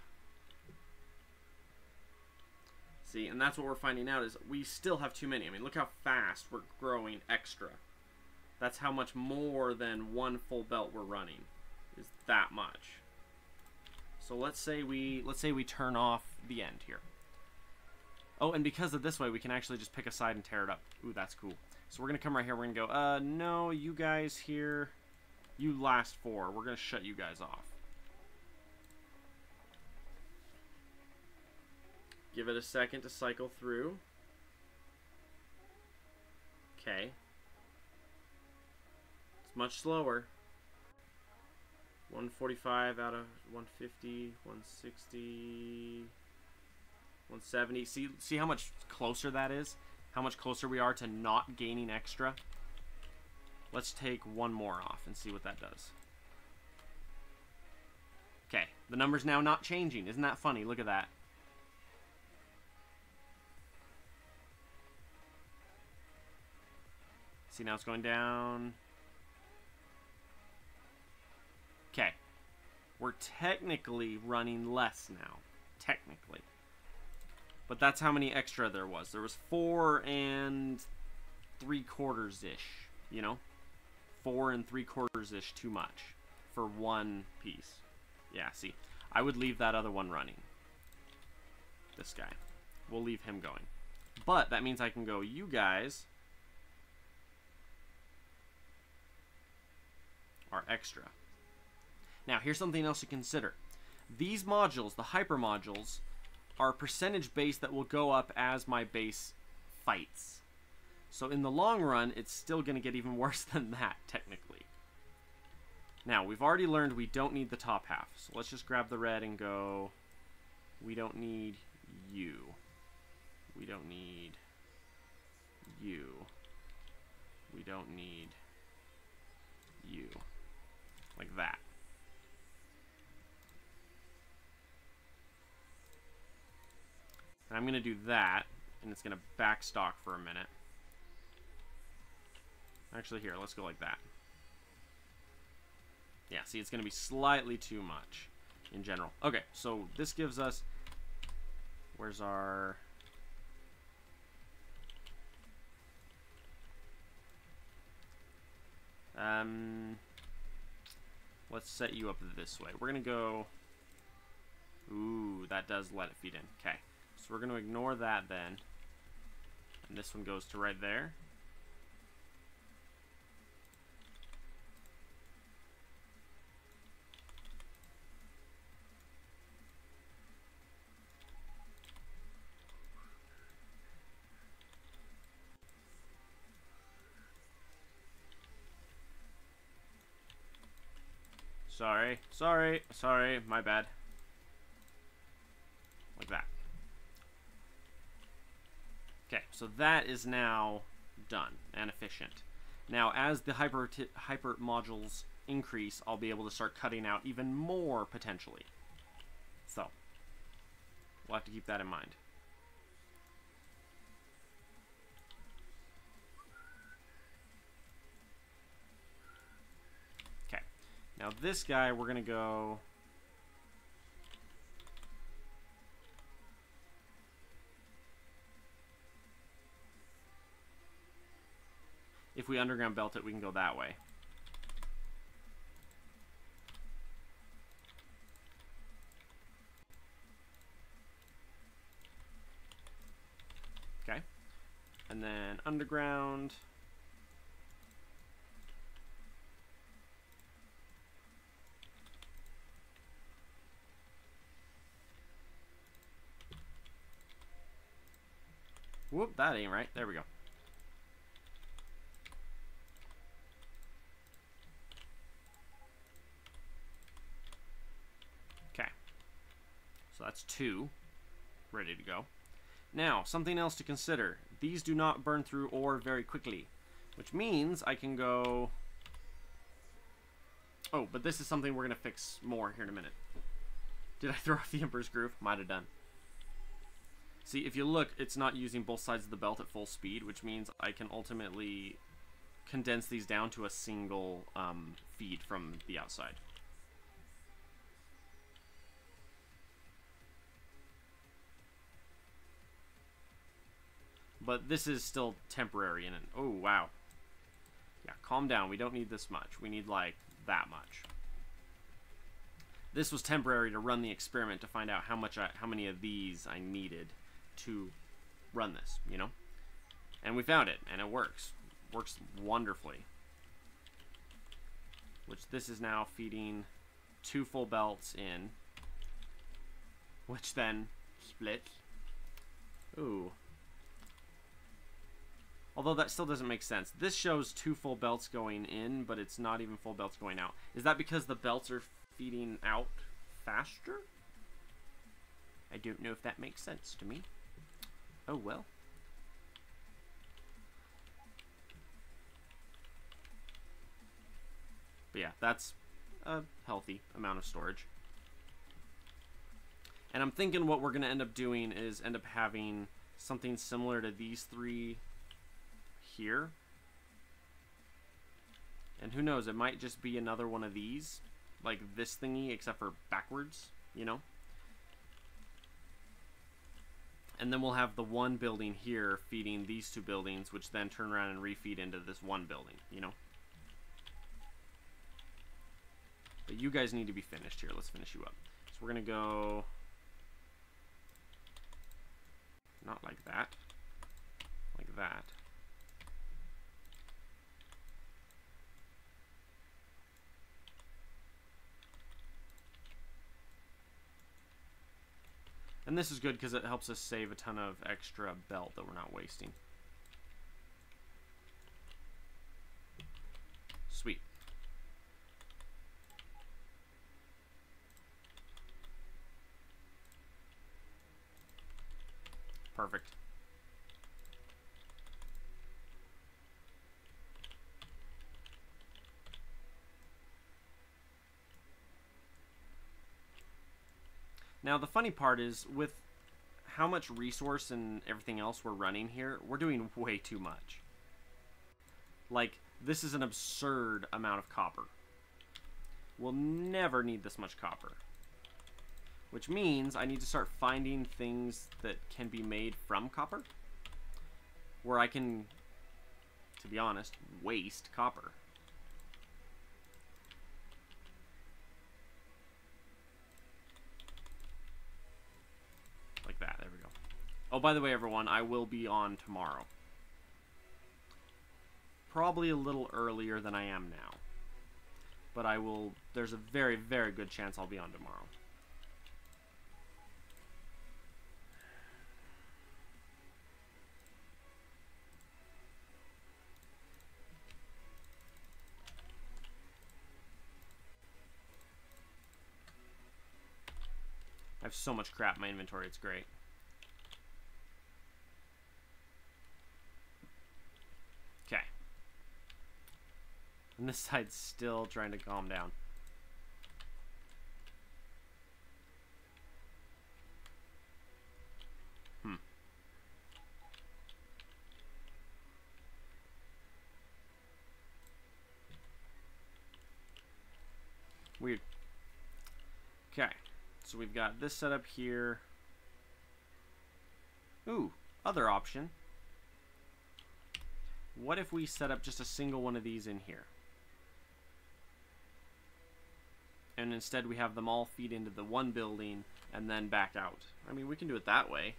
See, and that's what we're finding out is we still have too many. I mean, look how fast we're growing extra. That's how much more than one full belt we're running. Is that much. So let's say we turn off the end here. Oh, and because of this way, we can actually just pick a side and tear it up. Ooh, that's cool. So we're going to come right here. We're going to go, no, you guys here, you last 4. We're going to shut you guys off. Give it a second to cycle through. Okay. It's much slower. 145 out of 150, 160, 170. See how much closer that is? How much closer we are to not gaining extra? Let's take one more off and see what that does. Okay, the number's now not changing. Isn't that funny? Look at that. See, now it's going down. Okay. We're technically running less now. Technically. But that's how many extra there was. There was 4 3/4-ish. You know? 4 3/4-ish too much for one piece. Yeah, see. I would leave that other one running. This guy. We'll leave him going. But that means I can go, you guys are extra. Now, here's something else to consider. These modules, the hyper modules, are percentage base that will go up as my base fights. So in the long run, it's still going to get even worse than that, technically. Now, we've already learned we don't need the top half. So let's just grab the red and go, we don't need you. We don't need you. We don't need you. Like that. I'm going to do that, and it's going to backstock for a minute. Actually, here, let's go like that. Yeah, see, it's going to be slightly too much in general. Okay, so this gives us... Where's our... Let's set you up this way. We're going to go... Ooh, that does let it feed in. Okay, so we're going to ignore that then. And this one goes to right there. Sorry, my bad. Like that. Okay, so that is now done and efficient. Now, as the hyper modules increase, I'll be able to start cutting out even more potentially. So, we'll have to keep that in mind. Okay, now this guy, we're going to go... If we underground belt it, we can go that way. Okay. And then underground. Whoop, that ain't right. There we go. So that's 2 ready to go. Now, something else to consider. These do not burn through ore very quickly, which means I can go... Oh, but this is something we're going to fix more here in a minute. Did I throw off the Emperor's Groove? Might have done. See, if you look, it's not using both sides of the belt at full speed, which means I can ultimately condense these down to a single feed from the outside. But this is still temporary in it. Oh, wow. Yeah, calm down. We don't need this much. We need, like, that much. This was temporary to run the experiment to find out how many of these I needed to run this, you know? And we found it, and it works. Works wonderfully. Which this is now feeding 2 full belts in. Which then splits. Ooh. Although that still doesn't make sense. This shows 2 full belts going in, but it's not even full belts going out. Is that because the belts are feeding out faster? I don't know if that makes sense to me. Oh well. But yeah, that's a healthy amount of storage. And I'm thinking what we're going to end up doing is end up having something similar to these 3 here. And who knows, it might just be another one of these, like this thingy, except for backwards, you know? And then we'll have the one building here feeding these 2 buildings, which then turn around and refeed into this one building, you know? But you guys need to be finished here. Let's finish you up. So we're going to go... Not like that. Like that. And this is good because it helps us save a ton of extra belt that we're not wasting. Sweet. Perfect. Now the funny part is with how much resource and everything else we're running here, we're doing way too much. Like, this is an absurd amount of copper. We'll never need this much copper. Which means I need to start finding things that can be made from copper. Where I can, to be honest, waste copper. Like that, there we go. Oh, by the way, everyone, I will be on tomorrow. Probably a little earlier than I am now. But I will, there's a very, very good chance I'll be on tomorrow. I have so much crap in my inventory, it's great. Okay. And this side's still trying to calm down. Weird. Okay. So we've got this set up here. Ooh, other option. What if we set up just a single one of these in here? And instead we have them all feed into the one building and then back out. I mean, we can do it that way.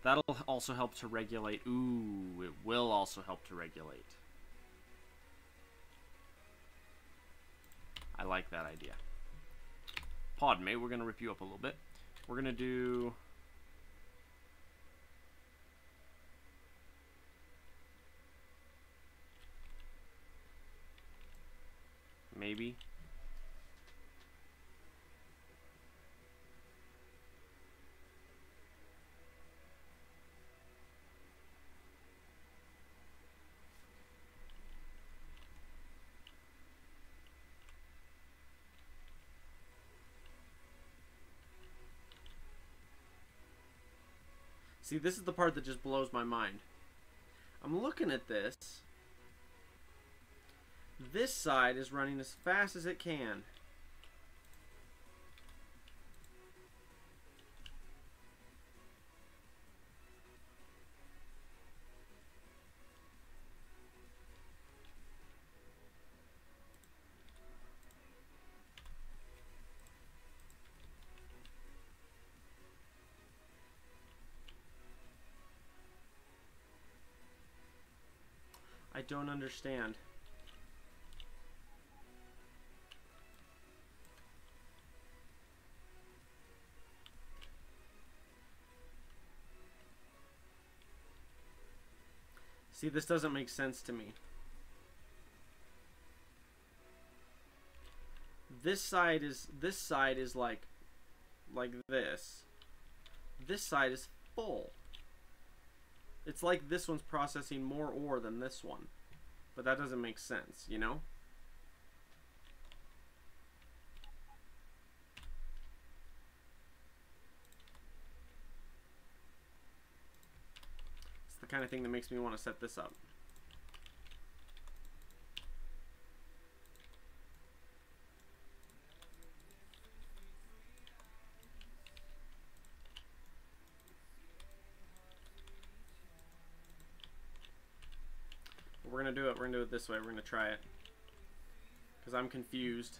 That'll also help to regulate. Ooh, it will also help to regulate. I like that idea. Pardon me, we're going to rip you up a little bit. We're going to do... maybe. See, this is the part that just blows my mind. I'm looking at this. This side is running as fast as it can. I don't understand. See, this doesn't make sense to me. This side is like this. This side is full. It's like this one's processing more ore than this one. But that doesn't make sense, you know? It's the kind of thing that makes me want to set this up. We're gonna do it this way. We're gonna try it because I'm confused.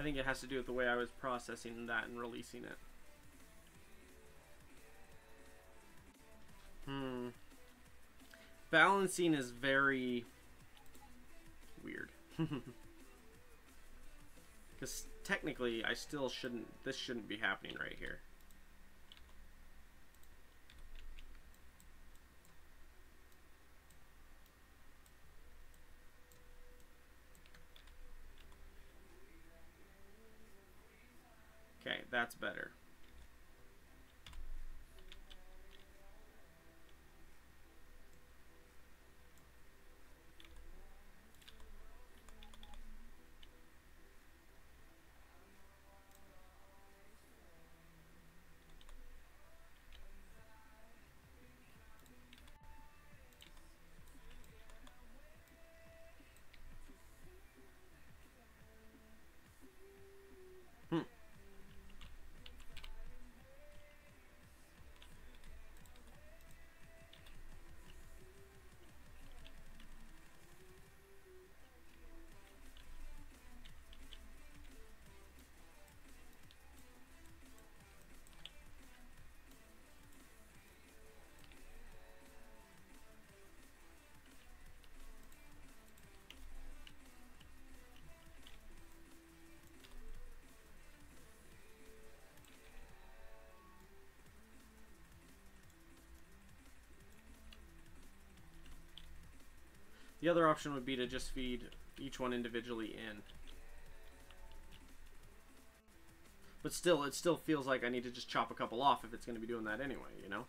think it has to do with the way I was processing that and releasing it. Balancing is very weird. Because technically, I still shouldn't, this shouldn't be happening right here. Okay, that's better. The other option would be to just feed each one individually in. But still, it still feels like I need to just chop a couple off if it's going to be doing that anyway, you know?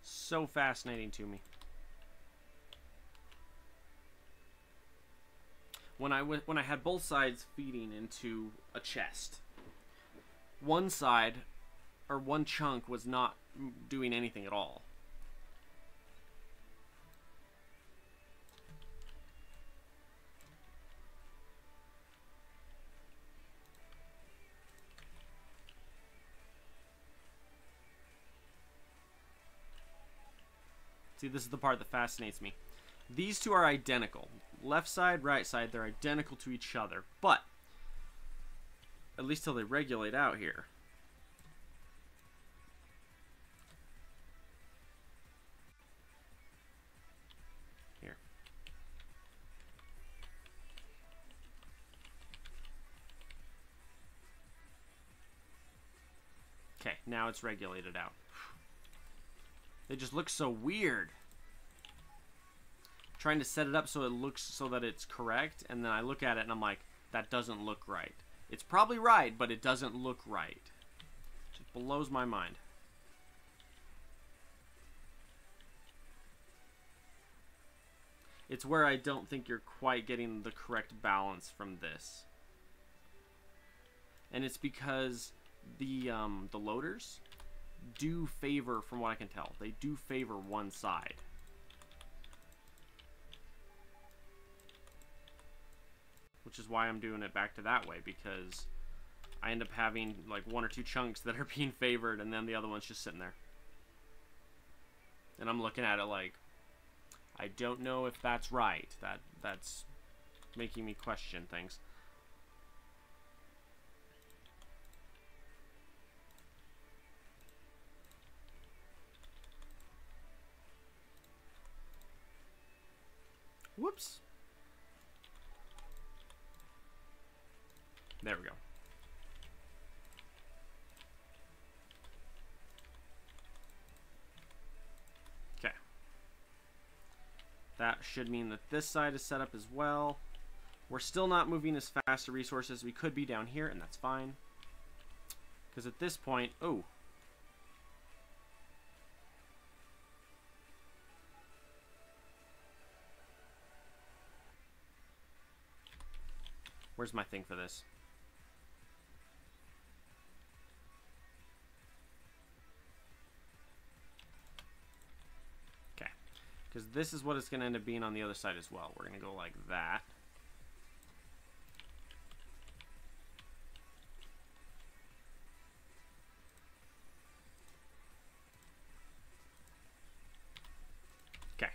So fascinating to me. When I had both sides feeding into a chest, one side or one chunk was not doing anything at all. See, this is the part that fascinates me. These two are identical. Left side, right side, they're identical to each other. But, at least till they regulate out here. Here. Okay, now it's regulated out. They just look so weird. Trying to set it up so it looks so that it's correct, and then I look at it and I'm like, that doesn't look right. It's probably right, but it doesn't look right. It just blows my mind. It's where I don't think you're quite getting the correct balance from this. And it's because the loaders do favor, from what I can tell, they do favor one side. Which is why I'm doing it back to that way, because I end up having like one or two chunks that are being favored and then the other one's just sitting there. And I'm looking at it like, I don't know if that's right. That's making me question things. Whoops. There we go. Okay. That should mean that this side is set up as well. We're still not moving as fast to resources. We could be down here, and that's fine. Because at this point... Oh. Where's my thing for this? Okay. Because this is what it's going to end up being on the other side as well. We're going to go like that. Okay.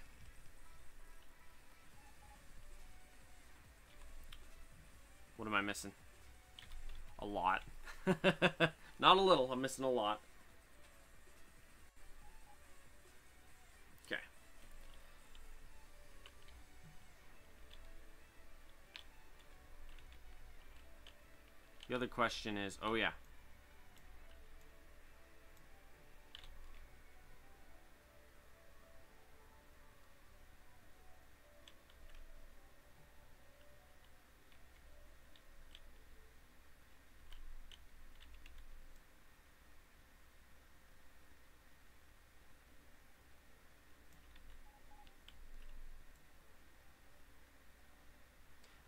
What am I missing? A lot. Not a little. I'm missing a lot. Okay. The other question is, oh yeah.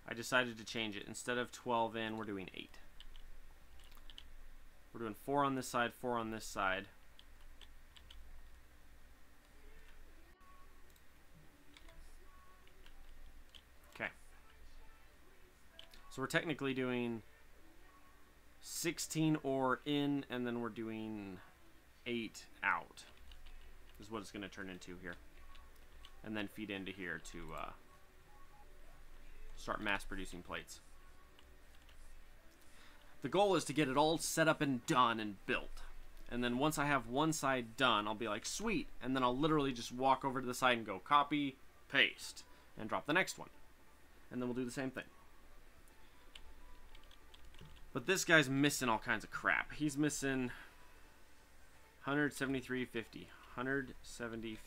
I decided to change it. Instead of 12 in, we're doing 8. We're doing 4 on this side, 4 on this side. Okay. So we're technically doing 16 ore in, and then we're doing 8 out. Is what it's going to turn into here. And then feed into here to start mass producing plates. The goal is to get it all set up and done and built. And then once I have one side done, I'll be like, sweet. And then I'll literally just walk over to the side and go copy, paste, and drop the next one. And then we'll do the same thing. But this guy's missing all kinds of crap. He's missing 173.50. 170.50.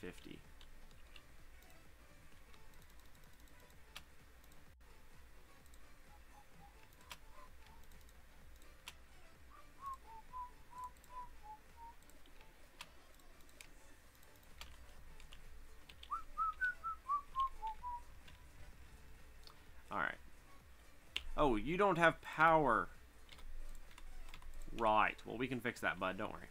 Alright. Oh, you don't have power. Right. Well, we can fix that, bud. Don't worry.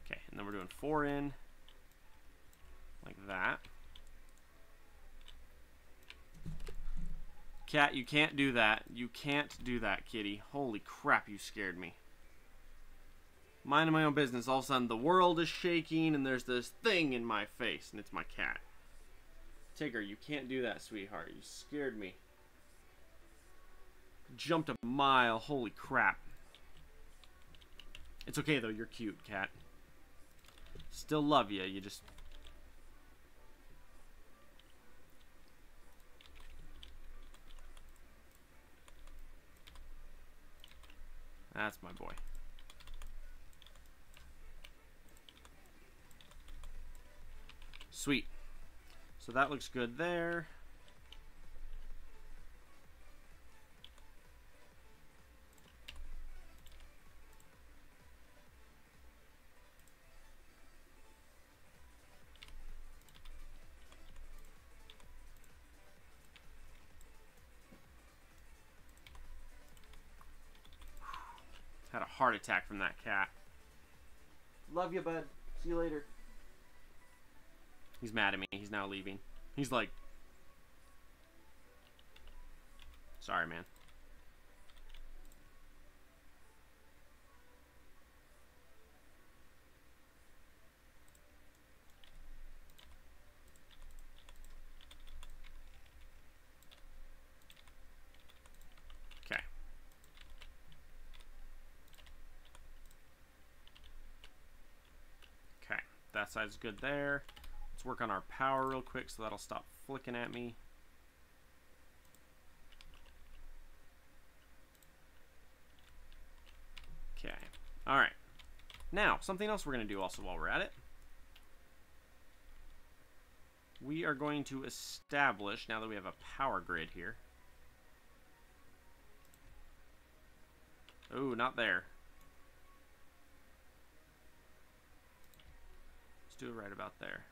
Okay, and then we're doing 4 in. Like that. Cat, you can't do that. You can't do that, kitty. Holy crap, you scared me. Minding my own business, all of a sudden the world is shaking and there's this thing in my face, and it's my cat. Tigger, you can't do that, sweetheart. You scared me. Jumped a mile. Holy crap. It's okay, though. You're cute, cat. Still love you. You just... That's my boy. Sweet. So that looks good there. Had a heart attack from that cat. Love you, bud. See you later. He's mad at me. He's now leaving. He's like... Sorry, man. Okay. Okay. That side's good there. Let's work on our power real quick so that'll stop flicking at me. Okay. Alright. Now, something else we're going to do also while we're at it. We are going to establish, now that we have a power grid here. Oh, not there. Let's do it right about there.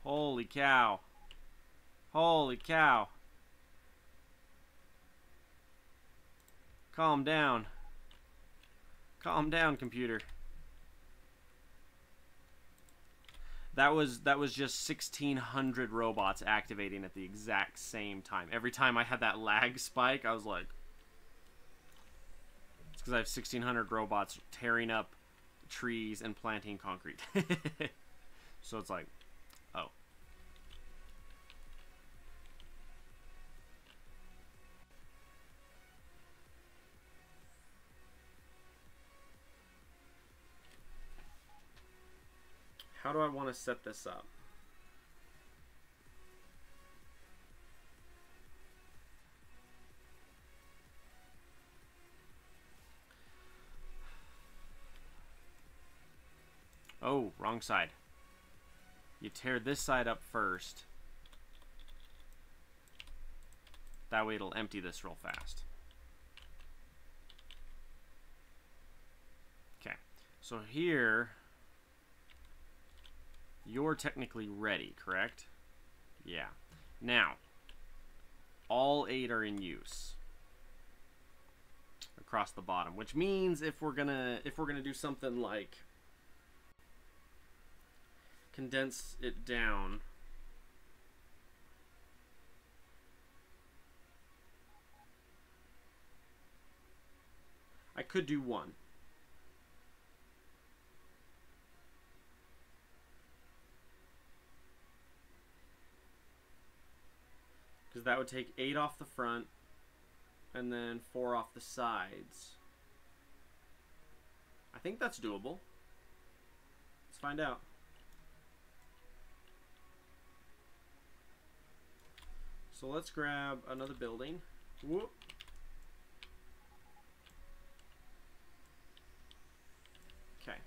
Holy cow. Holy cow. Calm down. Calm down, computer. That was just 1,600 robots activating at the exact same time. Every time I had that lag spike, I was like... It's because I have 1,600 robots tearing up trees and planting concrete. So it's like... Oh. How do I want to set this up? Oh, wrong side. You tear this side up first. That way it'll empty this real fast. Okay, so here... You're technically ready, correct? Yeah. Now, all 8 are in use across the bottom, which means if we're gonna do something like condense it down, I could do 1. Because that would take 8 off the front, and then 4 off the sides. I think that's doable. Let's find out. So let's grab another building. Whoop. Okay.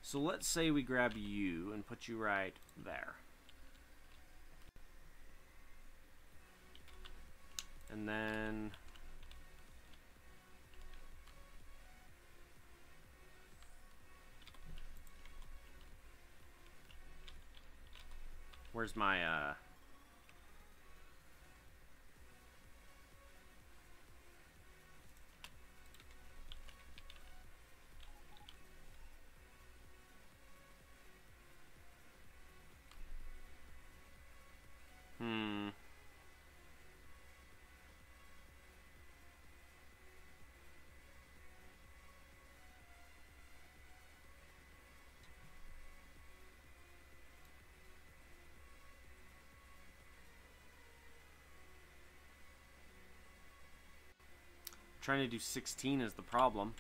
So let's say we grab you and put you right there. And then where's my trying to do 16 is the problem.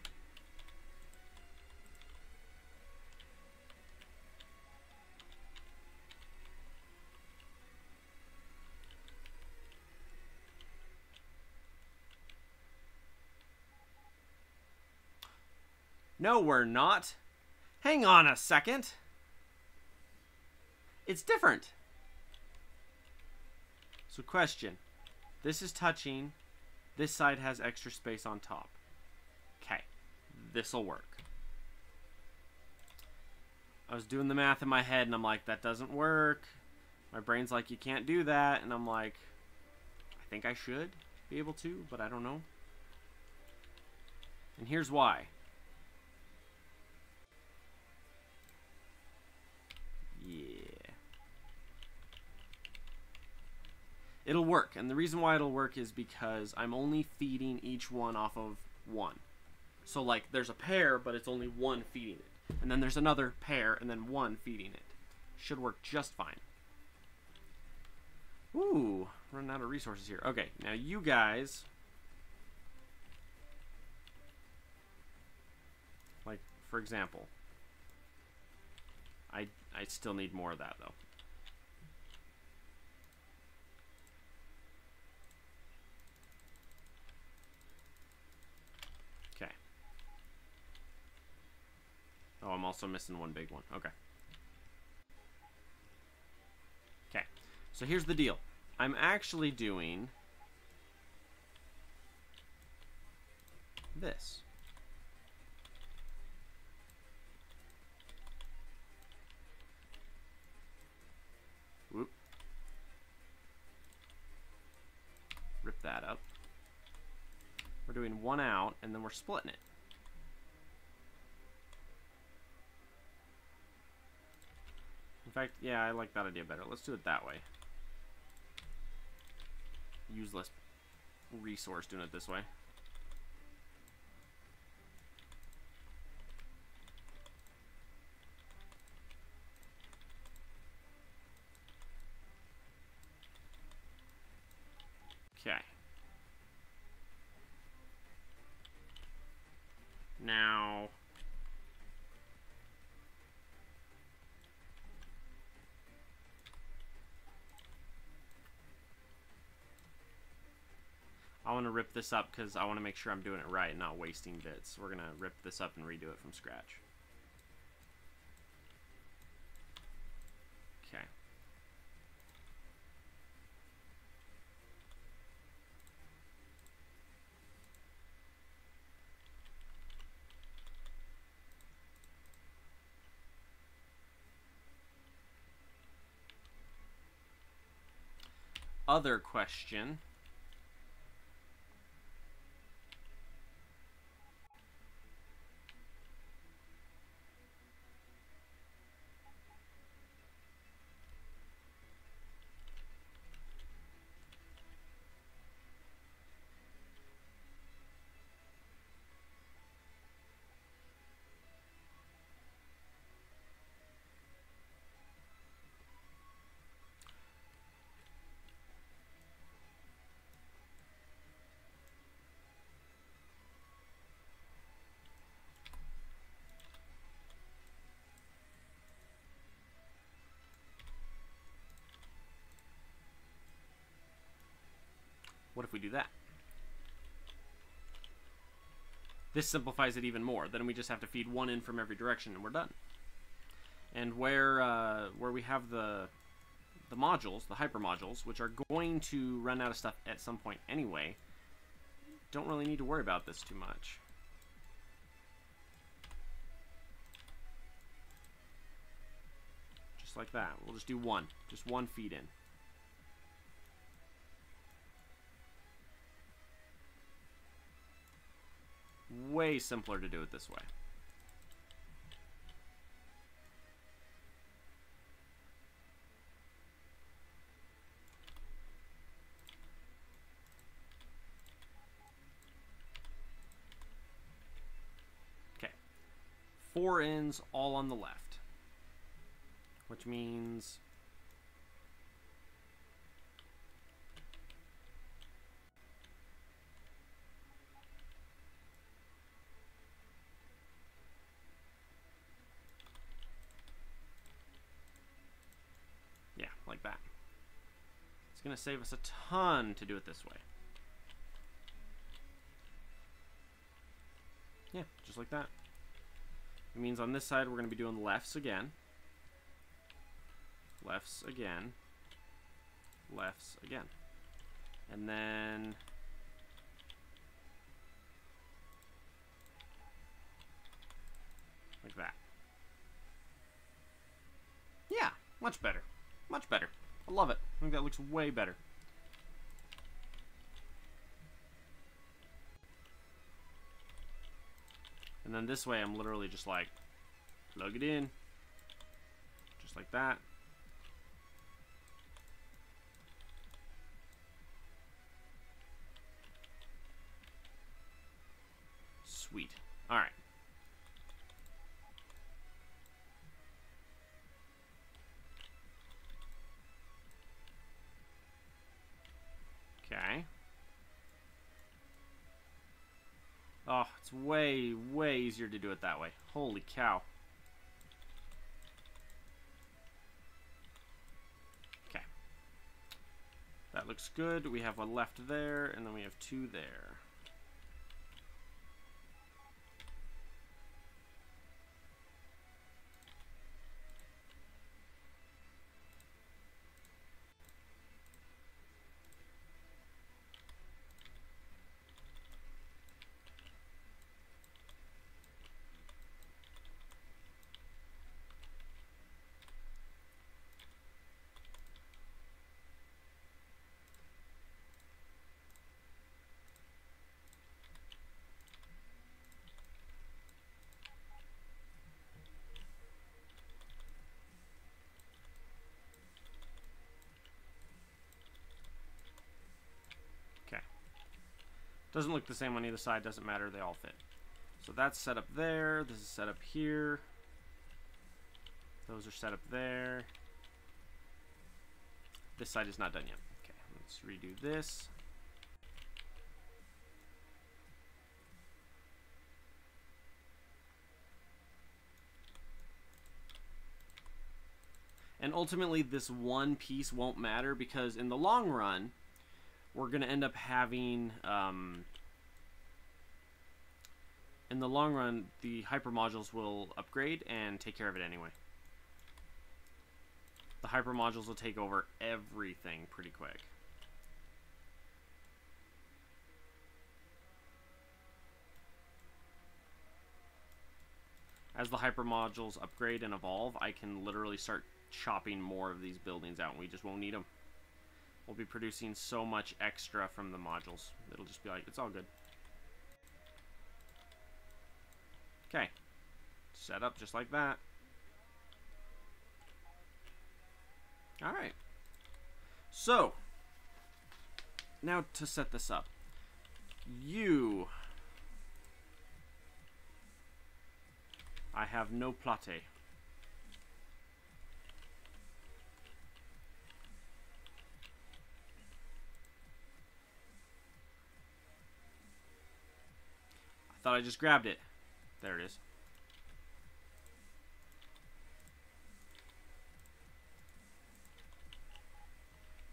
No, we're not. Hang on a second. It's different. So question. This is touching. This side has extra space on top. Okay, this'll work. I was doing the math in my head and I'm like, that doesn't work. My brain's like, you can't do that. And I'm like, I think I should be able to, but I don't know. And here's why. Yeah. It'll work, and the reason why it'll work is because I'm only feeding each one off of 1. So, like, there's a pair, but it's only 1 feeding it. And then there's another pair, and then 1 feeding it. Should work just fine. Ooh, running out of resources here. Okay, now you guys... Like, for example... I still need more of that, though. also missing one big one. Okay. Okay. So here's the deal. I'm actually doing this. Whoop. Rip that up. We're doing one out, and then we're splitting it. In fact, yeah, I like that idea better. Let's do it that way. Use less resource doing it this way. Okay. Now, I want to rip this up because I want to make sure I'm doing it right and not wasting bits. We're going to rip this up and redo it from scratch. Okay. Other question. What if we do that? This simplifies it even more. Then we just have to feed one in from every direction and we're done. And where we have the modules, the hyper modules, which are going to run out of stuff at some point anyway, don't really need to worry about this too much. Just like that. We'll just do one. Just one feed in. Way simpler to do it this way. Okay. 4 ends all on the left. Which means like that. It's going to save us a ton to do it this way. Yeah, just like that. It means on this side we're going to be doing lefts again. Lefts again. Lefts again. And then like that. Yeah, much better. Much better. I love it. I think that looks way better. And then this way I'm literally just like plug it in. Just like that. Sweet. Alright. Okay. Oh, it's way, way easier to do it that way. Holy cow. Okay. That looks good. We have one left there, and then we have 2 there. Doesn't look the same on either side, doesn't matter, they all fit. So that's set up there, this is set up here. Those are set up there. This side is not done yet. Okay, let's redo this. And ultimately, this one piece won't matter because in the long run, we're going to end up having, in the long run, the hypermodules will upgrade and take care of it anyway. The hypermodules will take over everything pretty quick. As the hypermodules upgrade and evolve, I can literally start chopping more of these buildings out, and we just won't need them. We'll be producing so much extra from the modules. It'll just be like, it's all good. Okay. Set up just like that. Alright. So, now to set this up. I have no plate. I thought I just grabbed it. There it is.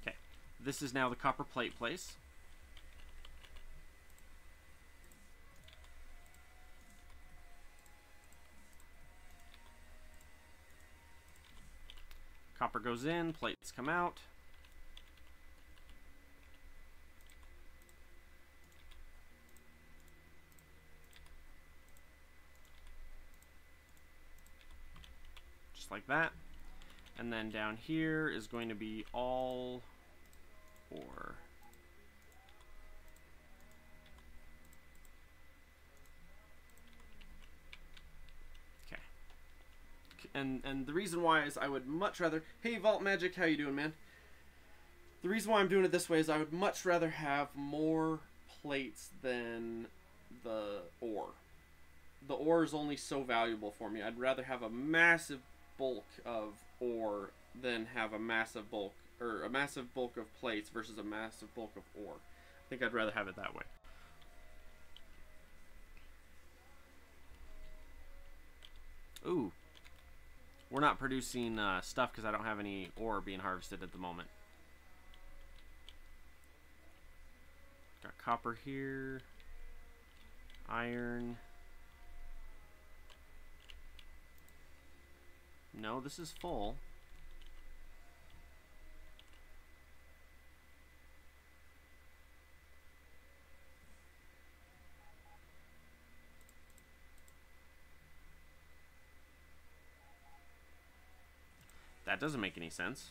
Okay. This is now the copper plate place. Copper goes in, plates come out. Just like that. And then down here is going to be all ore. And the reason why is I would much rather... Hey, Vault Magic, how you doing, man? The reason why I'm doing it this way is I would much rather have more plates than the ore. The ore is only so valuable for me. I'd rather have a massive bulk of ore than have a massive bulk... Or a massive bulk of plates versus a massive bulk of ore. I think I'd rather have it that way. Ooh. We're not producing stuff because I don't have any ore being harvested at the moment. Got copper here. Iron. No, this is full. That doesn't make any sense.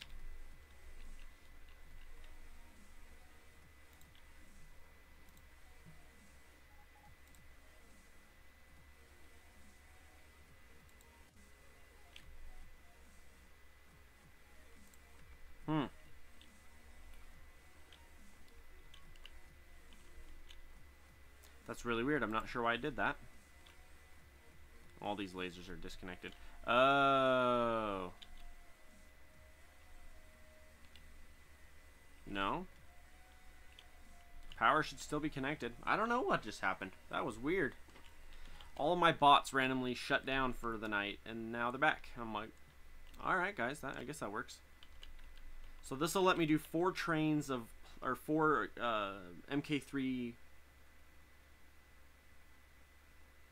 That's really weird. I'm not sure why I did that. All these lasers are disconnected. Oh. No. Power should still be connected. I don't know what just happened. That was weird. All of my bots randomly shut down for the night, and now they're back. I'm like, alright guys, I guess that works. So this will let me do 4 trains of, or 4 Mk3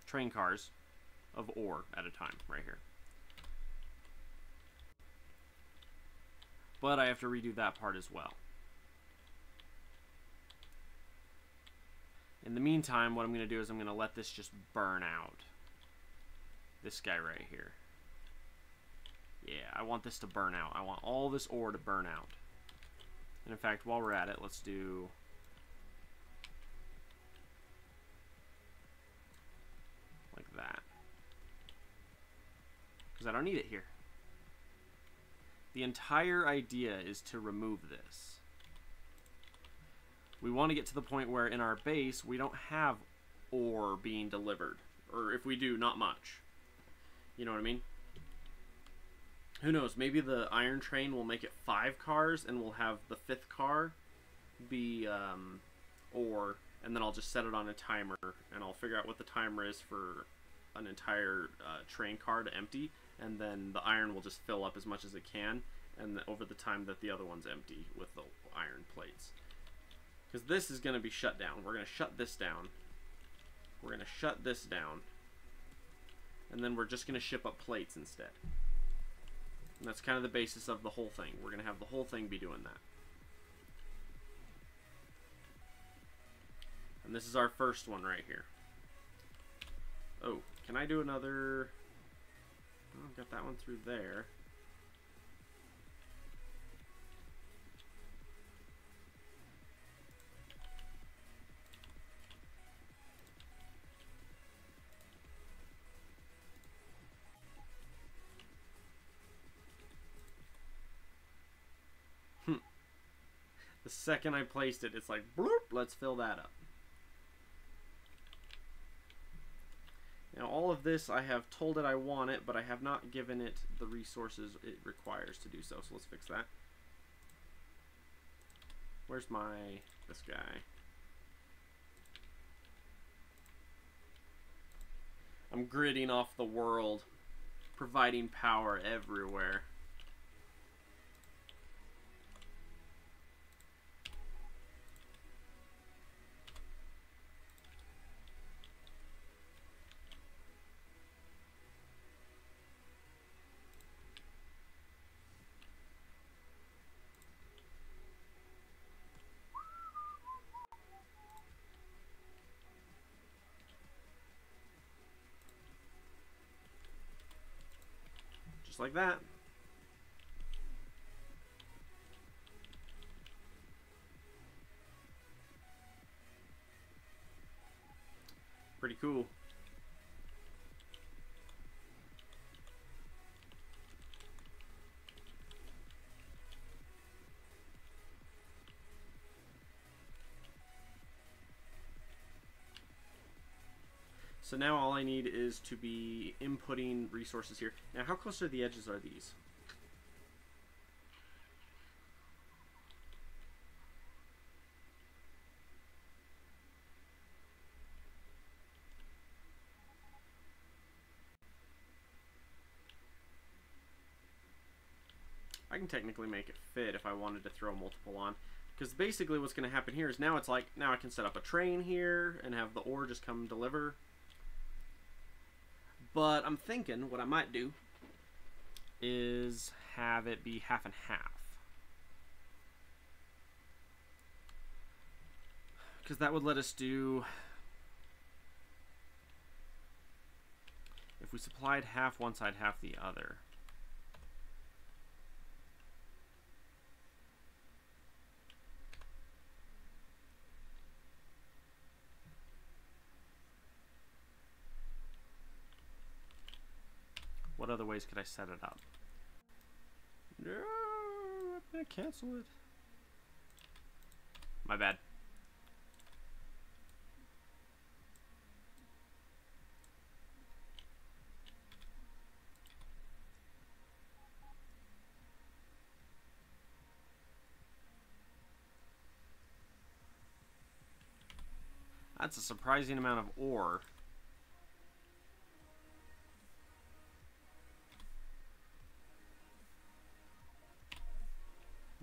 train cars of ore at a time, right here. But I have to redo that part as well. In the meantime, what I'm going to do is I'm going to let this just burn out. This guy right here. Yeah, I want this to burn out. I want all this ore to burn out. And in fact, while we're at it, let's do... like that. Because I don't need it here. The entire idea is to remove this. We want to get to the point where in our base we don't have ore being delivered. Or if we do, not much. You know what I mean? Who knows? Maybe the iron train will make it 5 cars and we'll have the 5th car be ore, and then I'll just set it on a timer and I'll figure out what the timer is for an entire train car to empty, and then the iron will just fill up as much as it can, and over the time that the other one's empty with the iron plates. Because this is going to be shut down. We're going to shut this down. We're going to shut this down. And then we're just going to ship up plates instead. And that's kind of the basis of the whole thing. We're going to have the whole thing be doing that. And this is our first one right here. Oh, can I do another? Oh, I've got that one through there. The second I placed it, it's like, bloop, let's fill that up. Now all of this, I have told it I want it, but I have not given it the resources it requires to do so. So let's fix that. Where's this guy? I'm gridding off the world, providing power everywhere. Just like that. Pretty cool. So now all I need is to be inputting resources here. Now how close to the edges are these? I can technically make it fit if I wanted to throw multiple on. Because basically what's going to happen here is now it's like, now I can set up a train here and have the ore just come deliver. But I'm thinking what I might do is have it be half and half. Because that would let us do, if we supplied half one side, half the other. What other ways could I set it up? No, I'm gonna cancel it. My bad. That's a surprising amount of ore.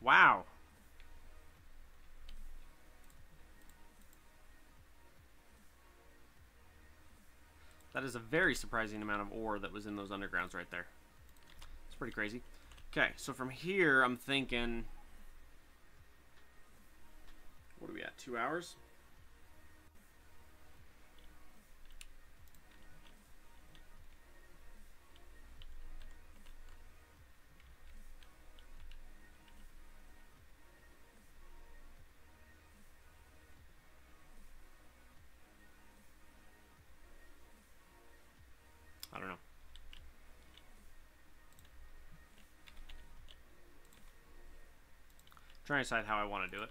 Wow. That is a very surprising amount of ore that was in those undergrounds right there. It's pretty crazy. Okay, so from here, I'm thinking... What are we at? 2 hours? I don't know. Trying to decide how I want to do it.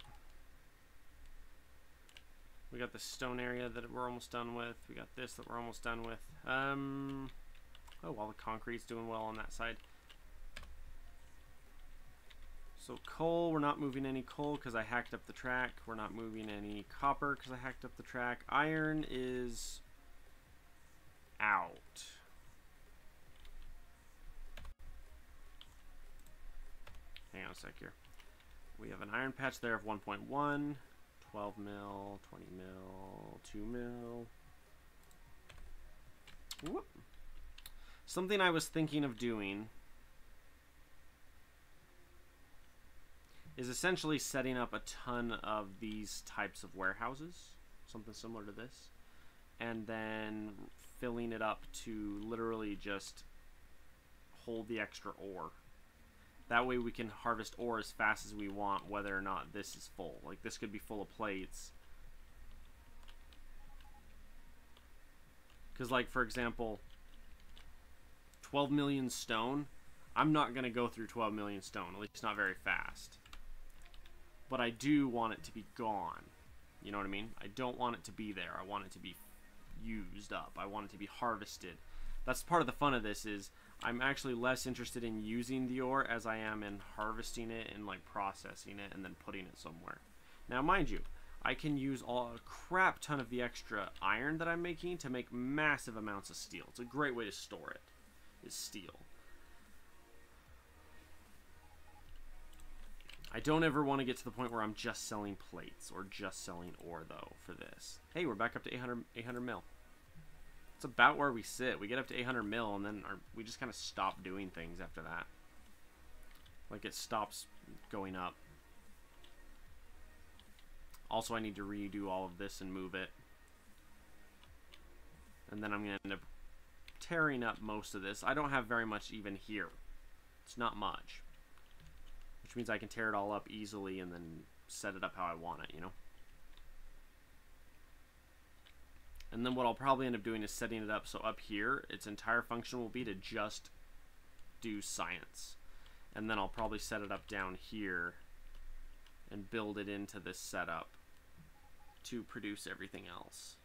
We got the stone area that we're almost done with. We got this that we're almost done with. Oh, well, the concrete's doing well on that side. So coal, we're not moving any coal because I hacked up the track. We're not moving any copper because I hacked up the track. Iron is out. Hang on a sec here. We have an iron patch there of 1.1, 12 mil, 20 mil, 2 mil. Whoop. Something I was thinking of doing is essentially setting up a ton of these types of warehouses, something similar to this, and then filling it up to literally just hold the extra ore. That way we can harvest ore as fast as we want, whether or not this is full. Like, this could be full of plates. Because, like, for example, 12 million stone, I'm not going to go through 12 million stone, at least not very fast. But I do want it to be gone. You know what I mean? I don't want it to be there. I want it to be used up. I want it to be harvested. That's part of the fun of this, is I'm actually less interested in using the ore as I am in harvesting it and like processing it and then putting it somewhere. Now, mind you, I can use a crap ton of the extra iron that I'm making to make massive amounts of steel. It's a great way to store it, is steel. I don't ever want to get to the point where I'm just selling plates or just selling ore, though, for this. Hey, we're back up to 800 mil. It's about where we sit. We get up to 800 mil, and then we just kind of stop doing things after that. Like, it stops going up. Also, I need to redo all of this and move it. And then I'm going to end up tearing up most of this. I don't have very much even here. It's not much. Which means I can tear it all up easily and then set it up how I want it, you know? And then what I'll probably end up doing is setting it up so up here, its entire function will be to just do science. And then I'll probably set it up down here and build it into this setup to produce everything else.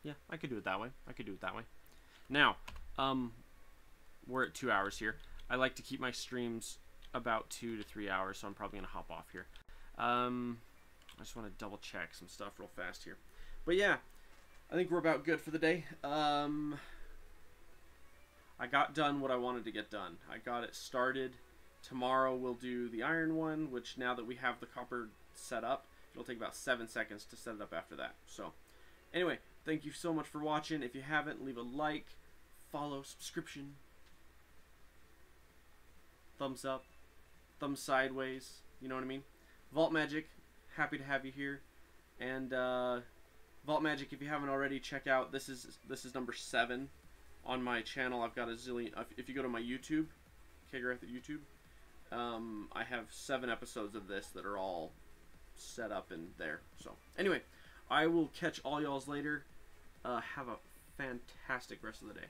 Yeah, I could do it that way. I could do it that way. Now, we're at 2 hours here. I like to keep my streams about 2 to 3 hours, so I'm probably going to hop off here. I just want to double check some stuff real fast here. But yeah, I think we're about good for the day. I got done what I wanted to get done. I got it started. Tomorrow we'll do the iron one, which now that we have the copper set up, it'll take about 7 seconds to set it up after that. So, anyway, thank you so much for watching. If you haven't, leave a like, follow, subscription, thumbs up, thumbs sideways, you know what I mean? Vault Magic, happy to have you here. And Vault Magic, if you haven't already, check out, this is number 7 on my channel. I've got a zillion, if you go to my YouTube, Kgareth at YouTube, I have 7 episodes of this that are all set up in there. So, anyway, I will catch all y'all's later. Have a fantastic rest of the day.